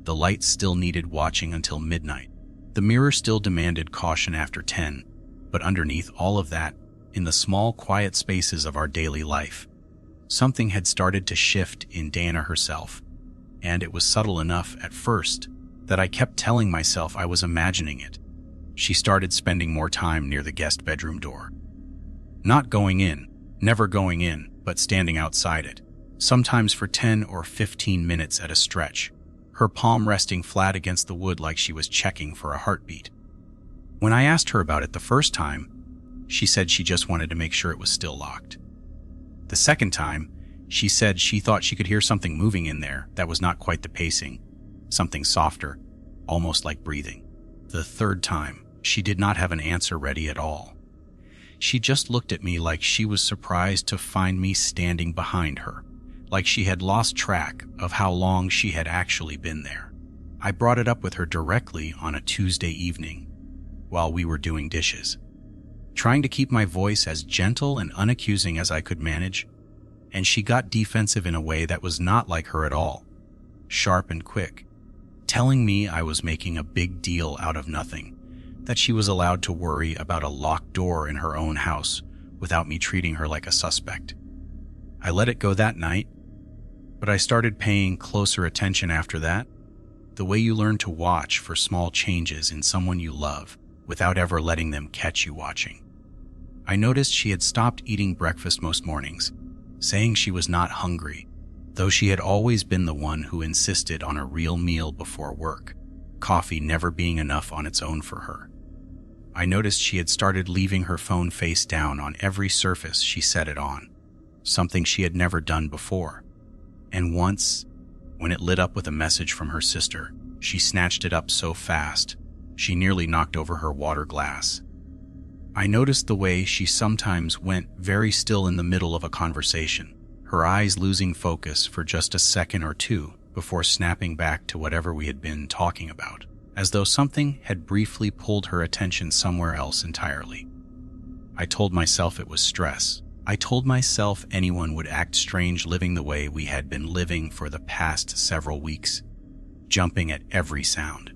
The lights still needed watching until midnight. The mirror still demanded caution after 10, but underneath all of that, in the small, quiet spaces of our daily life, something had started to shift in Dana herself, and it was subtle enough at first that I kept telling myself I was imagining it. She started spending more time near the guest bedroom door. Not going in, never going in, but standing outside it, sometimes for 10 or 15 minutes at a stretch, her palm resting flat against the wood like she was checking for a heartbeat. When I asked her about it the first time, she said she just wanted to make sure it was still locked. The second time, she said she thought she could hear something moving in there that was not quite the pacing, something softer, almost like breathing. The third time, she did not have an answer ready at all. She just looked at me like she was surprised to find me standing behind her, like she had lost track of how long she had actually been there. I brought it up with her directly on a Tuesday evening while we were doing dishes, trying to keep my voice as gentle and unaccusing as I could manage, and she got defensive in a way that was not like her at all, sharp and quick, telling me I was making a big deal out of nothing, that she was allowed to worry about a locked door in her own house without me treating her like a suspect. I let it go that night, but I started paying closer attention after that, the way you learn to watch for small changes in someone you love without ever letting them catch you watching. I noticed she had stopped eating breakfast most mornings, saying she was not hungry, though she had always been the one who insisted on a real meal before work, coffee never being enough on its own for her. I noticed she had started leaving her phone face down on every surface she set it on, something she had never done before. And once, when it lit up with a message from her sister, she snatched it up so fast, she nearly knocked over her water glass. I noticed the way she sometimes went very still in the middle of a conversation, her eyes losing focus for just a second or two before snapping back to whatever we had been talking about, as though something had briefly pulled her attention somewhere else entirely. I told myself it was stress. I told myself anyone would act strange living the way we had been living for the past several weeks, jumping at every sound,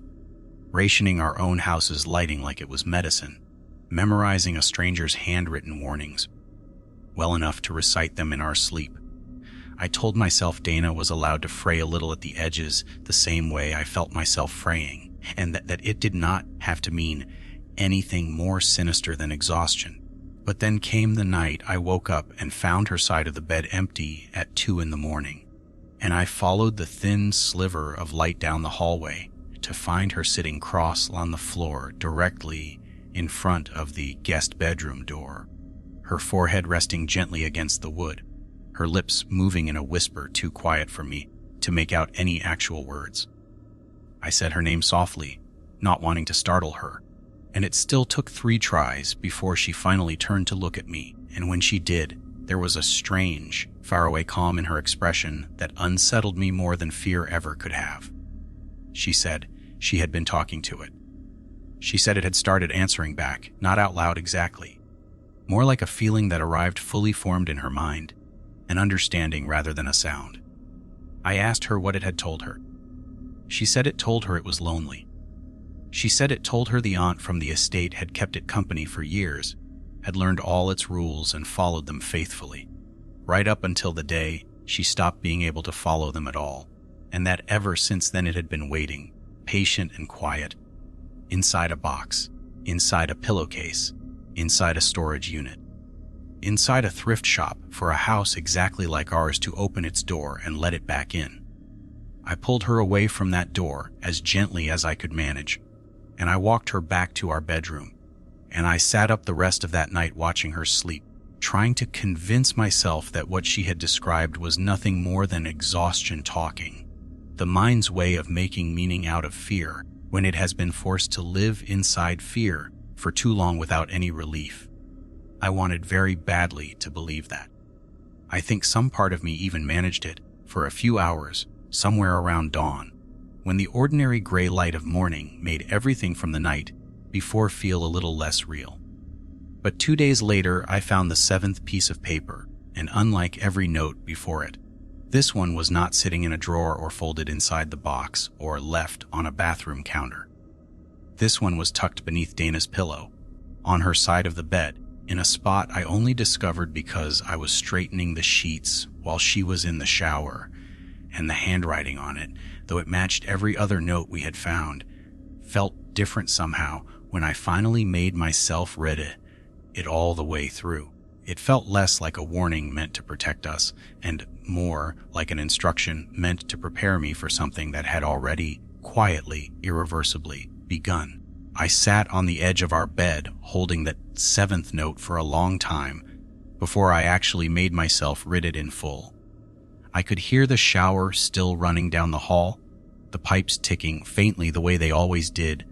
rationing our own house's lighting like it was medicine, memorizing a stranger's handwritten warnings well enough to recite them in our sleep. I told myself Dana was allowed to fray a little at the edges the same way I felt myself fraying, and that it did not have to mean anything more sinister than exhaustion. But then came the night I woke up and found her side of the bed empty at 2 a.m, and I followed the thin sliver of light down the hallway to find her sitting cross on the floor directly in front of the guest bedroom door, her forehead resting gently against the wood, her lips moving in a whisper too quiet for me to make out any actual words. I said her name softly, not wanting to startle her, and it still took 3 tries before she finally turned to look at me, and when she did, there was a strange, faraway calm in her expression that unsettled me more than fear ever could have. She said she had been talking to it. She said it had started answering back, not out loud exactly, more like a feeling that arrived fully formed in her mind, an understanding rather than a sound. I asked her what it had told her. She said it told her it was lonely. She said it told her the aunt from the estate had kept it company for years, had learned all its rules and followed them faithfully, right up until the day she stopped being able to follow them at all, and that ever since then it had been waiting, patient and quiet, inside a box, inside a pillowcase, inside a storage unit, inside a thrift shop for a house exactly like ours to open its door and let it back in. I pulled her away from that door as gently as I could manage, and I walked her back to our bedroom, and I sat up the rest of that night watching her sleep, trying to convince myself that what she had described was nothing more than exhaustion talking, the mind's way of making meaning out of fear when it has been forced to live inside fear for too long without any relief. I wanted very badly to believe that. I think some part of me even managed it for a few hours, somewhere around dawn, when the ordinary gray light of morning made everything from the night before feel a little less real. But 2 days later, I found the 7th piece of paper, and unlike every note before it, this one was not sitting in a drawer or folded inside the box or left on a bathroom counter. This one was tucked beneath Dana's pillow, on her side of the bed, in a spot I only discovered because I was straightening the sheets while she was in the shower, and the handwriting on it, though it matched every other note we had found, felt different somehow when I finally made myself read it all the way through. It felt less like a warning meant to protect us, and more like an instruction meant to prepare me for something that had already, quietly, irreversibly, begun. I sat on the edge of our bed, holding that 7th note for a long time, before I actually made myself read it in full. I could hear the shower still running down the hall, the pipes ticking faintly the way they always did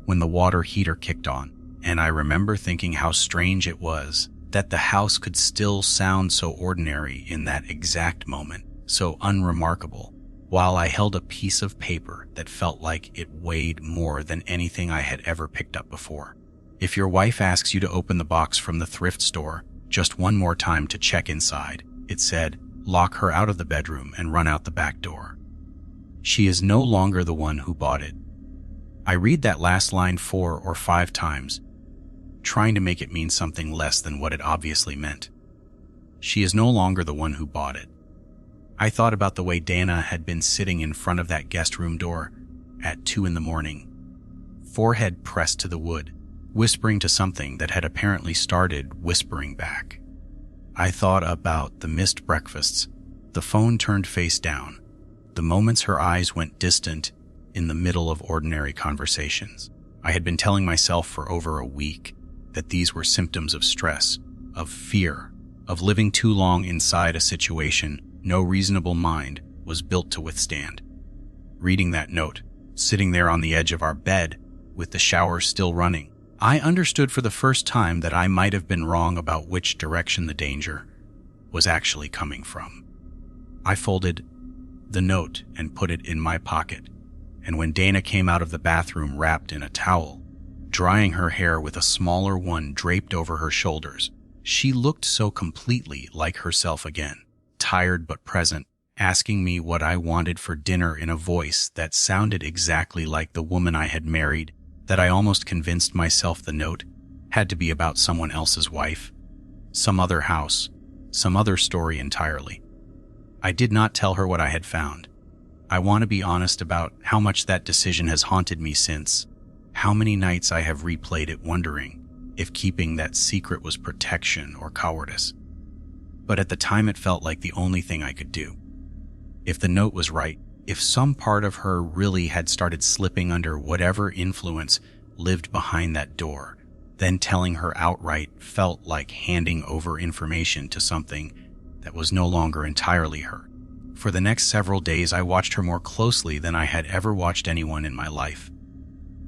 when the water heater kicked on, and I remember thinking how strange it was that the house could still sound so ordinary in that exact moment, so unremarkable, while I held a piece of paper that felt like it weighed more than anything I had ever picked up before. If your wife asks you to open the box from the thrift store just one more time to check inside, it said, lock her out of the bedroom and run out the back door. She is no longer the one who bought it. I read that last line 4 or 5 times, trying to make it mean something less than what it obviously meant. She is no longer the one who bought it. I thought about the way Dana had been sitting in front of that guest room door at 2 a.m, forehead pressed to the wood, whispering to something that had apparently started whispering back. I thought about the missed breakfasts, the phone turned face down, the moments her eyes went distant in the middle of ordinary conversations. I had been telling myself for over a week that these were symptoms of stress, of fear, of living too long inside a situation no reasonable mind was built to withstand. Reading that note, sitting there on the edge of our bed, with the shower still running, I understood for the first time that I might have been wrong about which direction the danger was actually coming from. I folded the note and put it in my pocket, and when Dana came out of the bathroom wrapped in a towel, drying her hair with a smaller one draped over her shoulders, she looked so completely like herself again, tired but present, asking me what I wanted for dinner in a voice that sounded exactly like the woman I had married, that I almost convinced myself the note had to be about someone else's wife, some other house, some other story entirely. I did not tell her what I had found. I want to be honest about how much that decision has haunted me since, how many nights I have replayed it wondering if keeping that secret was protection or cowardice. But at the time it felt like the only thing I could do. If the note was right, if some part of her really had started slipping under whatever influence lived behind that door, then telling her outright felt like handing over information to something that was no longer entirely her. For the next several days, I watched her more closely than I had ever watched anyone in my life.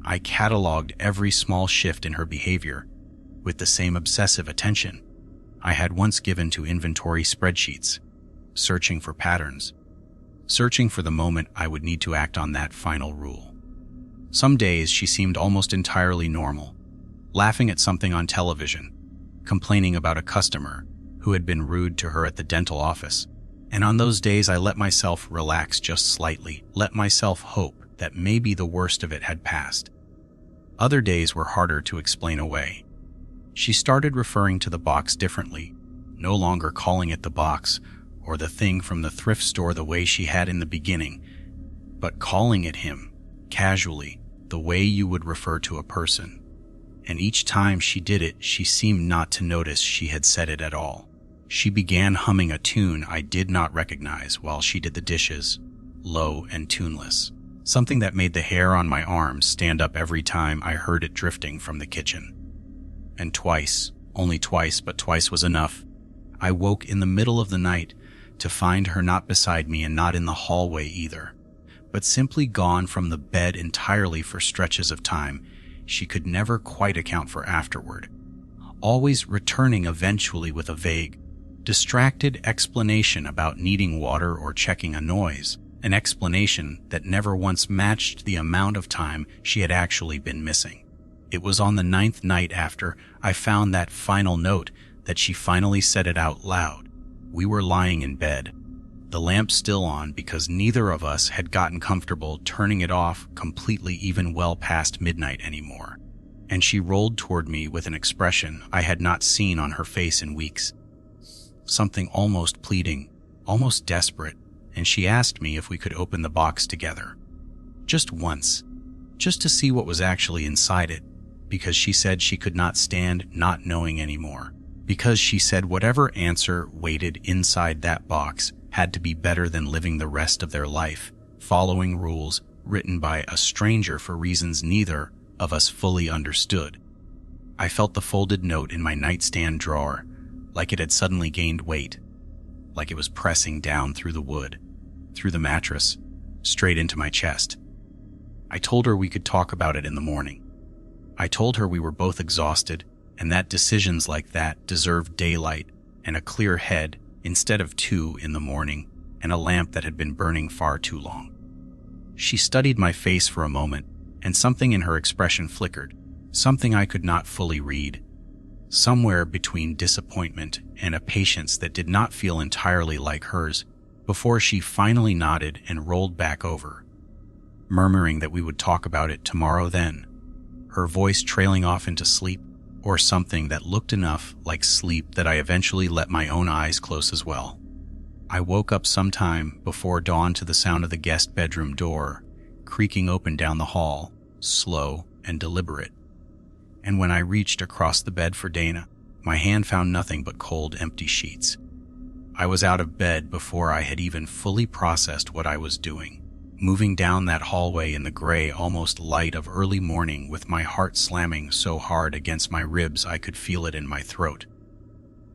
I cataloged every small shift in her behavior with the same obsessive attention I had once given to inventory spreadsheets, searching for patterns, searching for the moment I would need to act on that final rule. Some days she seemed almost entirely normal, laughing at something on television, complaining about a customer who had been rude to her at the dental office. And on those days I let myself relax just slightly, let myself hope that maybe the worst of it had passed. Other days were harder to explain away. She started referring to the box differently, no longer calling it the box or the thing from the thrift store the way she had in the beginning, but calling it him, casually, the way you would refer to a person. And each time she did it, she seemed not to notice she had said it at all. She began humming a tune I did not recognize while she did the dishes, low and tuneless, something that made the hair on my arms stand up every time I heard it drifting from the kitchen. And twice, only twice, but twice was enough, I woke in the middle of the night to find her not beside me and not in the hallway either, but simply gone from the bed entirely for stretches of time she could never quite account for afterward, always returning eventually with a vague, distracted explanation about needing water or checking a noise, an explanation that never once matched the amount of time she had actually been missing. It was on the 9th night after I found that final note that she finally said it out loud. We were lying in bed, the lamp still on because neither of us had gotten comfortable turning it off completely even well past midnight anymore. And she rolled toward me with an expression I had not seen on her face in weeks. Something almost pleading, almost desperate, and she asked me if we could open the box together. Just once, just to see what was actually inside it, because she said she could not stand not knowing anymore. Because she said whatever answer waited inside that box had to be better than living the rest of their life, following rules written by a stranger for reasons neither of us fully understood. I felt the folded note in my nightstand drawer, like it had suddenly gained weight, like it was pressing down through the wood, through the mattress, straight into my chest. I told her we could talk about it in the morning. I told her we were both exhausted and that decisions like that deserved daylight and a clear head instead of 2 in the morning and a lamp that had been burning far too long. She studied my face for a moment, and something in her expression flickered, something I could not fully read, somewhere between disappointment and a patience that did not feel entirely like hers, before she finally nodded and rolled back over, murmuring that we would talk about it tomorrow then, her voice trailing off into sleep, or something that looked enough like sleep that I eventually let my own eyes close as well. I woke up sometime before dawn to the sound of the guest bedroom door creaking open down the hall, slow and deliberate. And when I reached across the bed for Dana, my hand found nothing but cold, empty sheets. I was out of bed before I had even fully processed what I was doing. moving down that hallway in the gray, almost light of early morning with my heart slamming so hard against my ribs I could feel it in my throat.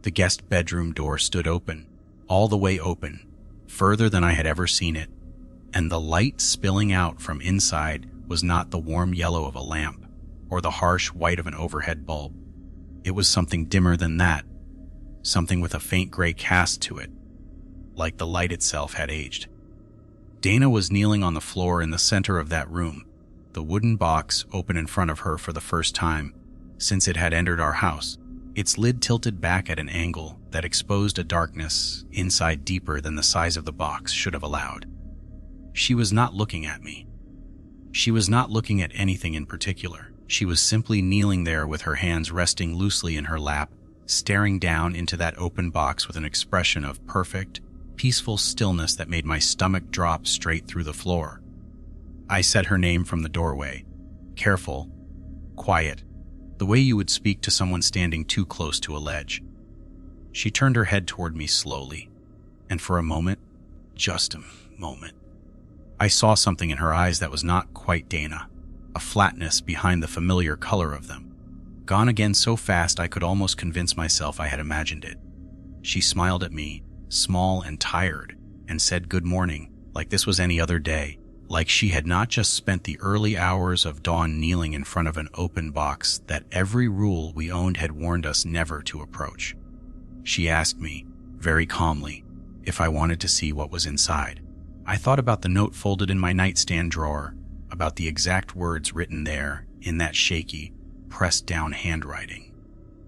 The guest bedroom door stood open, all the way open, further than I had ever seen it, and the light spilling out from inside was not the warm yellow of a lamp or the harsh white of an overhead bulb. It was something dimmer than that, something with a faint gray cast to it, like the light itself had aged. Dana was kneeling on the floor in the center of that room, the wooden box open in front of her for the first time since it had entered our house, its lid tilted back at an angle that exposed a darkness inside deeper than the size of the box should have allowed. She was not looking at me. She was not looking at anything in particular. She was simply kneeling there with her hands resting loosely in her lap, staring down into that open box with an expression of perfect, peaceful stillness that made my stomach drop straight through the floor. I said her name from the doorway, careful, quiet, the way you would speak to someone standing too close to a ledge. She turned her head toward me slowly, and for a moment, just a moment, I saw something in her eyes that was not quite Dana, a flatness behind the familiar color of them, gone again so fast I could almost convince myself I had imagined it. She smiled at me, small and tired, and said good morning, like this was any other day, like she had not just spent the early hours of dawn kneeling in front of an open box that every rule we owned had warned us never to approach. She asked me, very calmly, if I wanted to see what was inside. I thought about the note folded in my nightstand drawer, about the exact words written there in that shaky, pressed-down handwriting.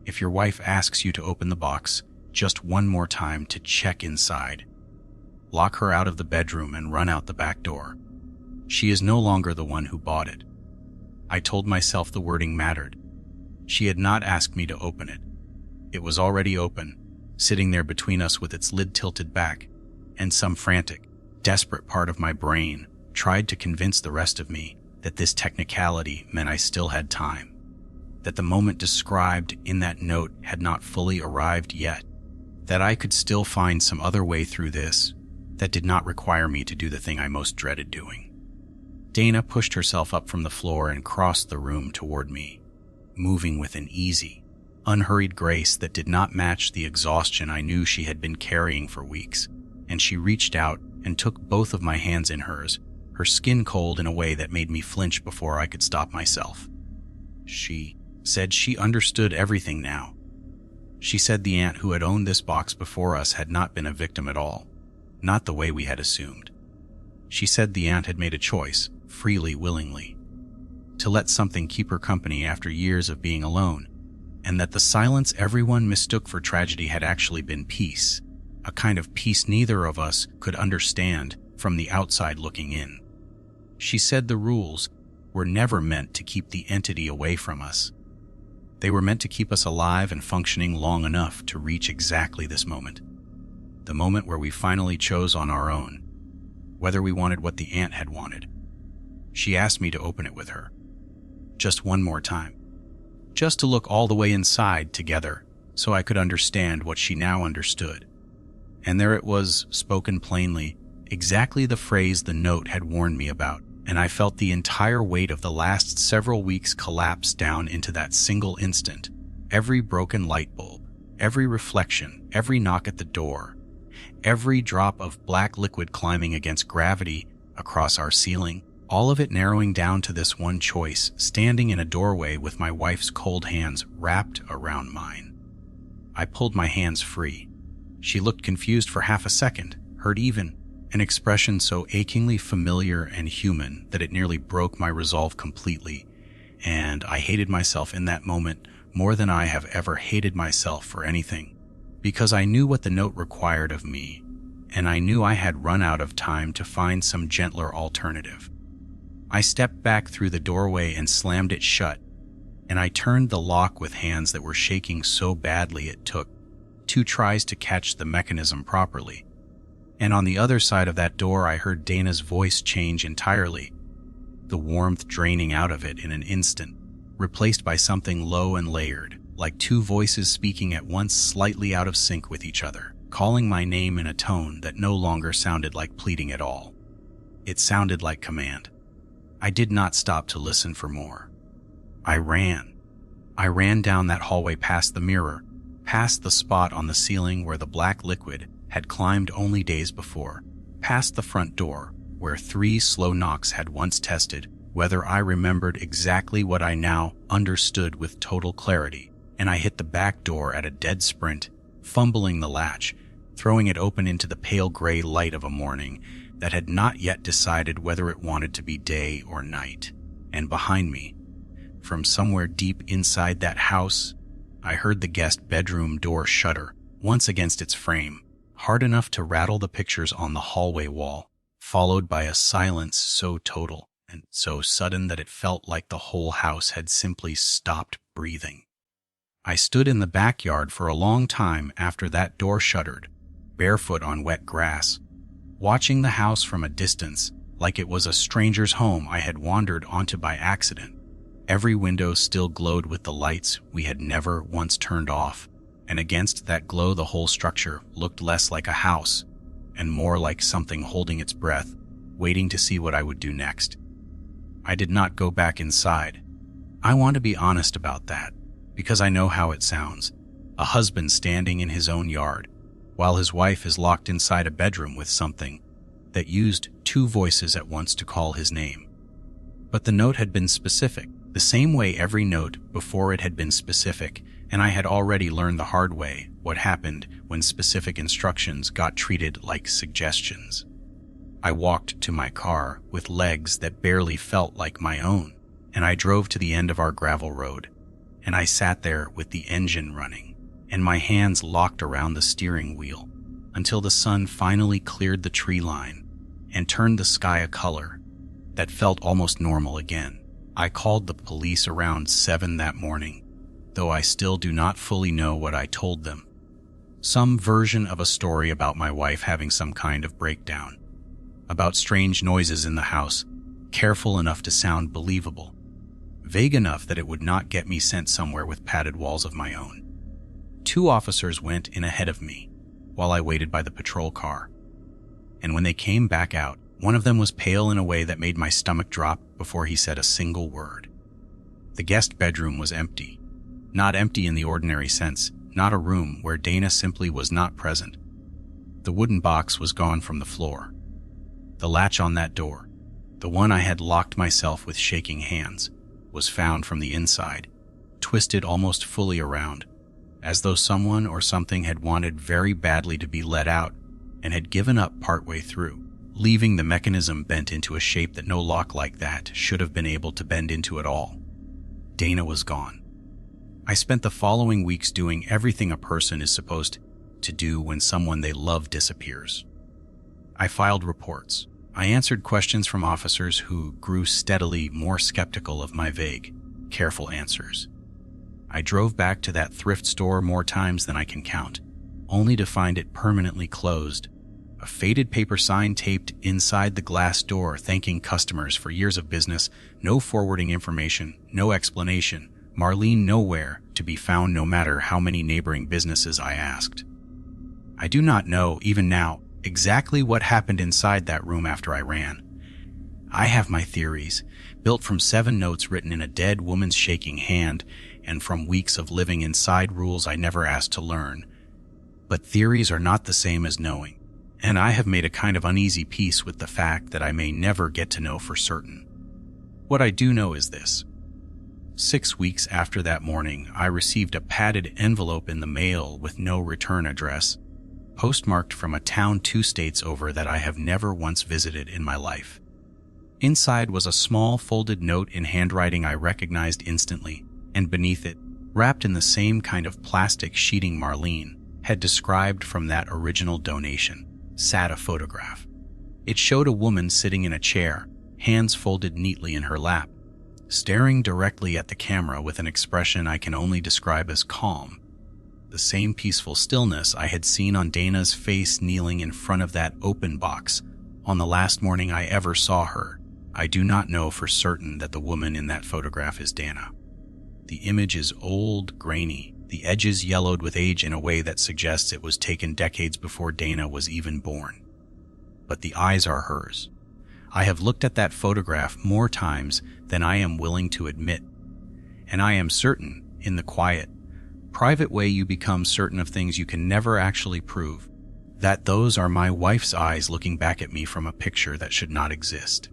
If your wife asks you to open the box, just one more time to check inside. Lock her out of the bedroom and run out the back door. She is no longer the one who bought it. I told myself the wording mattered. She had not asked me to open it. It was already open, sitting there between us with its lid tilted back, and some frantic, desperate part of my brain tried to convince the rest of me that this technicality meant I still had time, that the moment described in that note had not fully arrived yet, that I could still find some other way through this that did not require me to do the thing I most dreaded doing. Dana pushed herself up from the floor and crossed the room toward me, moving with an easy, unhurried grace that did not match the exhaustion I knew she had been carrying for weeks, and she reached out and took both of my hands in hers, her skin cold in a way that made me flinch before I could stop myself. She said she understood everything now. She said the aunt who had owned this box before us had not been a victim at all, not the way we had assumed. She said the aunt had made a choice, freely, willingly, to let something keep her company after years of being alone, and that the silence everyone mistook for tragedy had actually been peace, a kind of peace neither of us could understand from the outside looking in. She said the rules were never meant to keep the entity away from us. They were meant to keep us alive and functioning long enough to reach exactly this moment, the moment where we finally chose on our own, whether we wanted what the aunt had wanted. She asked me to open it with her, just one more time, just to look all the way inside together so I could understand what she now understood. And there it was, spoken plainly, exactly the phrase the note had warned me about, and I felt the entire weight of the last several weeks collapse down into that single instant. Every broken light bulb, every reflection, every knock at the door, every drop of black liquid climbing against gravity across our ceiling, all of it narrowing down to this one choice, standing in a doorway with my wife's cold hands wrapped around mine. I pulled my hands free. She looked confused for half a second, hurt even, an expression so achingly familiar and human that it nearly broke my resolve completely, and I hated myself in that moment more than I have ever hated myself for anything, because I knew what the note required of me, and I knew I had run out of time to find some gentler alternative. I stepped back through the doorway and slammed it shut, and I turned the lock with hands that were shaking so badly it took 2 tries to catch the mechanism properly. And on the other side of that door I heard Dana's voice change entirely, the warmth draining out of it in an instant, replaced by something low and layered, like 2 voices speaking at once slightly out of sync with each other, calling my name in a tone that no longer sounded like pleading at all. It sounded like command. I did not stop to listen for more. I ran. I ran down that hallway past the mirror, past the spot on the ceiling where the black liquid had climbed only days before, past the front door where 3 slow knocks had once tested whether I remembered exactly what I now understood with total clarity, and I hit the back door at a dead sprint, fumbling the latch, throwing it open into the pale gray light of a morning that had not yet decided whether it wanted to be day or night. And behind me, from somewhere deep inside that house, I heard the guest bedroom door shudder once against its frame, hard enough to rattle the pictures on the hallway wall, followed by a silence so total and so sudden that it felt like the whole house had simply stopped breathing. I stood in the backyard for a long time after that door shuttered, barefoot on wet grass, watching the house from a distance like it was a stranger's home I had wandered onto by accident. Every window still glowed with the lights we had never once turned off, and against that glow the whole structure looked less like a house and more like something holding its breath, waiting to see what I would do next. I did not go back inside. I want to be honest about that, because I know how it sounds. A husband standing in his own yard, while his wife is locked inside a bedroom with something that used 2 voices at once to call his name. But the note had been specific, the same way every note before it had been specific, and I had already learned the hard way what happened when specific instructions got treated like suggestions. I walked to my car with legs that barely felt like my own, and I drove to the end of our gravel road, and I sat there with the engine running and my hands locked around the steering wheel until the sun finally cleared the tree line and turned the sky a color that felt almost normal again. I called the police around 7 that morning, though I still do not fully know what I told them. Some version of a story about my wife having some kind of breakdown, about strange noises in the house, careful enough to sound believable, vague enough that it would not get me sent somewhere with padded walls of my own. 2 officers went in ahead of me while I waited by the patrol car, and when they came back out, one of them was pale in a way that made my stomach drop before he said a single word. The guest bedroom was empty. Not empty in the ordinary sense, not a room where Dana simply was not present. The wooden box was gone from the floor. The latch on that door, the one I had locked myself with shaking hands, was found from the inside, twisted almost fully around, as though someone or something had wanted very badly to be let out and had given up partway through, leaving the mechanism bent into a shape that no lock like that should have been able to bend into at all. Dana was gone. I spent the following weeks doing everything a person is supposed to do when someone they love disappears. I filed reports. I answered questions from officers who grew steadily more skeptical of my vague, careful answers. I drove back to that thrift store more times than I can count, only to find it permanently closed. A faded paper sign taped inside the glass door thanking customers for years of business, no forwarding information, no explanation, Marlene nowhere to be found no matter how many neighboring businesses I asked. I do not know, even now, exactly what happened inside that room after I ran. I have my theories, built from 7 notes written in a dead woman's shaking hand and from weeks of living inside rules I never asked to learn. But theories are not the same as knowing, and I have made a kind of uneasy peace with the fact that I may never get to know for certain. What I do know is this. 6 weeks after that morning, I received a padded envelope in the mail with no return address, postmarked from a town 2 states over that I have never once visited in my life. Inside was a small folded note in handwriting I recognized instantly, and beneath it, wrapped in the same kind of plastic sheeting Marlene had described from that original donation, sat a photograph. It showed a woman sitting in a chair, hands folded neatly in her lap, staring directly at the camera with an expression I can only describe as calm. The same peaceful stillness I had seen on Dana's face kneeling in front of that open box on the last morning I ever saw her. I do not know for certain that the woman in that photograph is Dana. The image is old, grainy, the edges yellowed with age in a way that suggests it was taken decades before Dana was even born. But the eyes are hers. I have looked at that photograph more times than I am willing to admit. And I am certain, in the quiet, private way you become certain of things you can never actually prove, that those are my wife's eyes looking back at me from a picture that should not exist.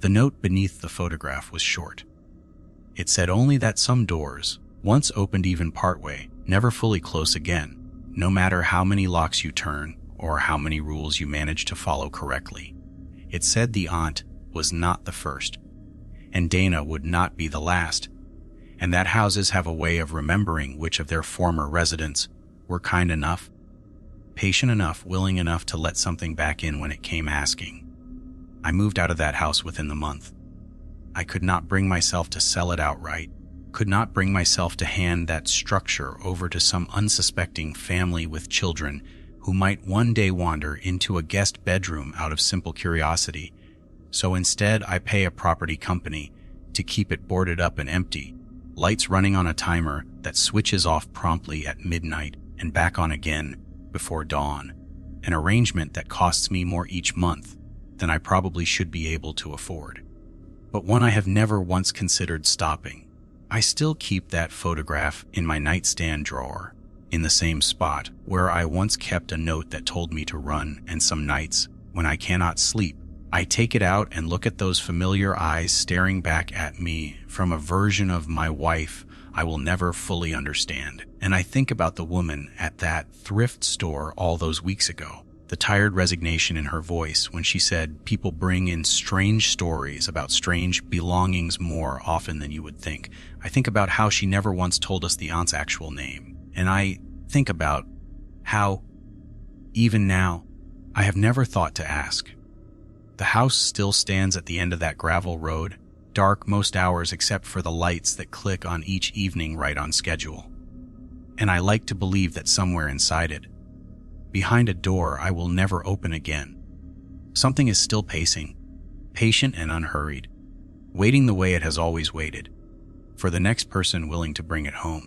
The note beneath the photograph was short. It said only that some doors, once opened even partway, never fully close again, no matter how many locks you turn or how many rules you manage to follow correctly. It said the aunt was not the first, and Dana would not be the last, and that houses have a way of remembering which of their former residents were kind enough, patient enough, willing enough to let something back in when it came asking. I moved out of that house within the month. I could not bring myself to sell it outright, could not bring myself to hand that structure over to some unsuspecting family with children who might one day wander into a guest bedroom out of simple curiosity. So instead, I pay a property company to keep it boarded up and empty, lights running on a timer that switches off promptly at midnight and back on again before dawn, an arrangement that costs me more each month than I probably should be able to afford, but one I have never once considered stopping. I still keep that photograph in my nightstand drawer, in the same spot where I once kept a note that told me to run, and some nights, when I cannot sleep, I take it out and look at those familiar eyes staring back at me from a version of my wife I will never fully understand. And I think about the woman at that thrift store all those weeks ago, the tired resignation in her voice when she said people bring in strange stories about strange belongings more often than you would think. I think about how she never once told us the aunt's actual name. And I think about how, even now, I have never thought to ask. The house still stands at the end of that gravel road, dark most hours except for the lights that click on each evening right on schedule. And I like to believe that somewhere inside it, behind a door I will never open again, something is still pacing, patient and unhurried, waiting the way it has always waited, for the next person willing to bring it home.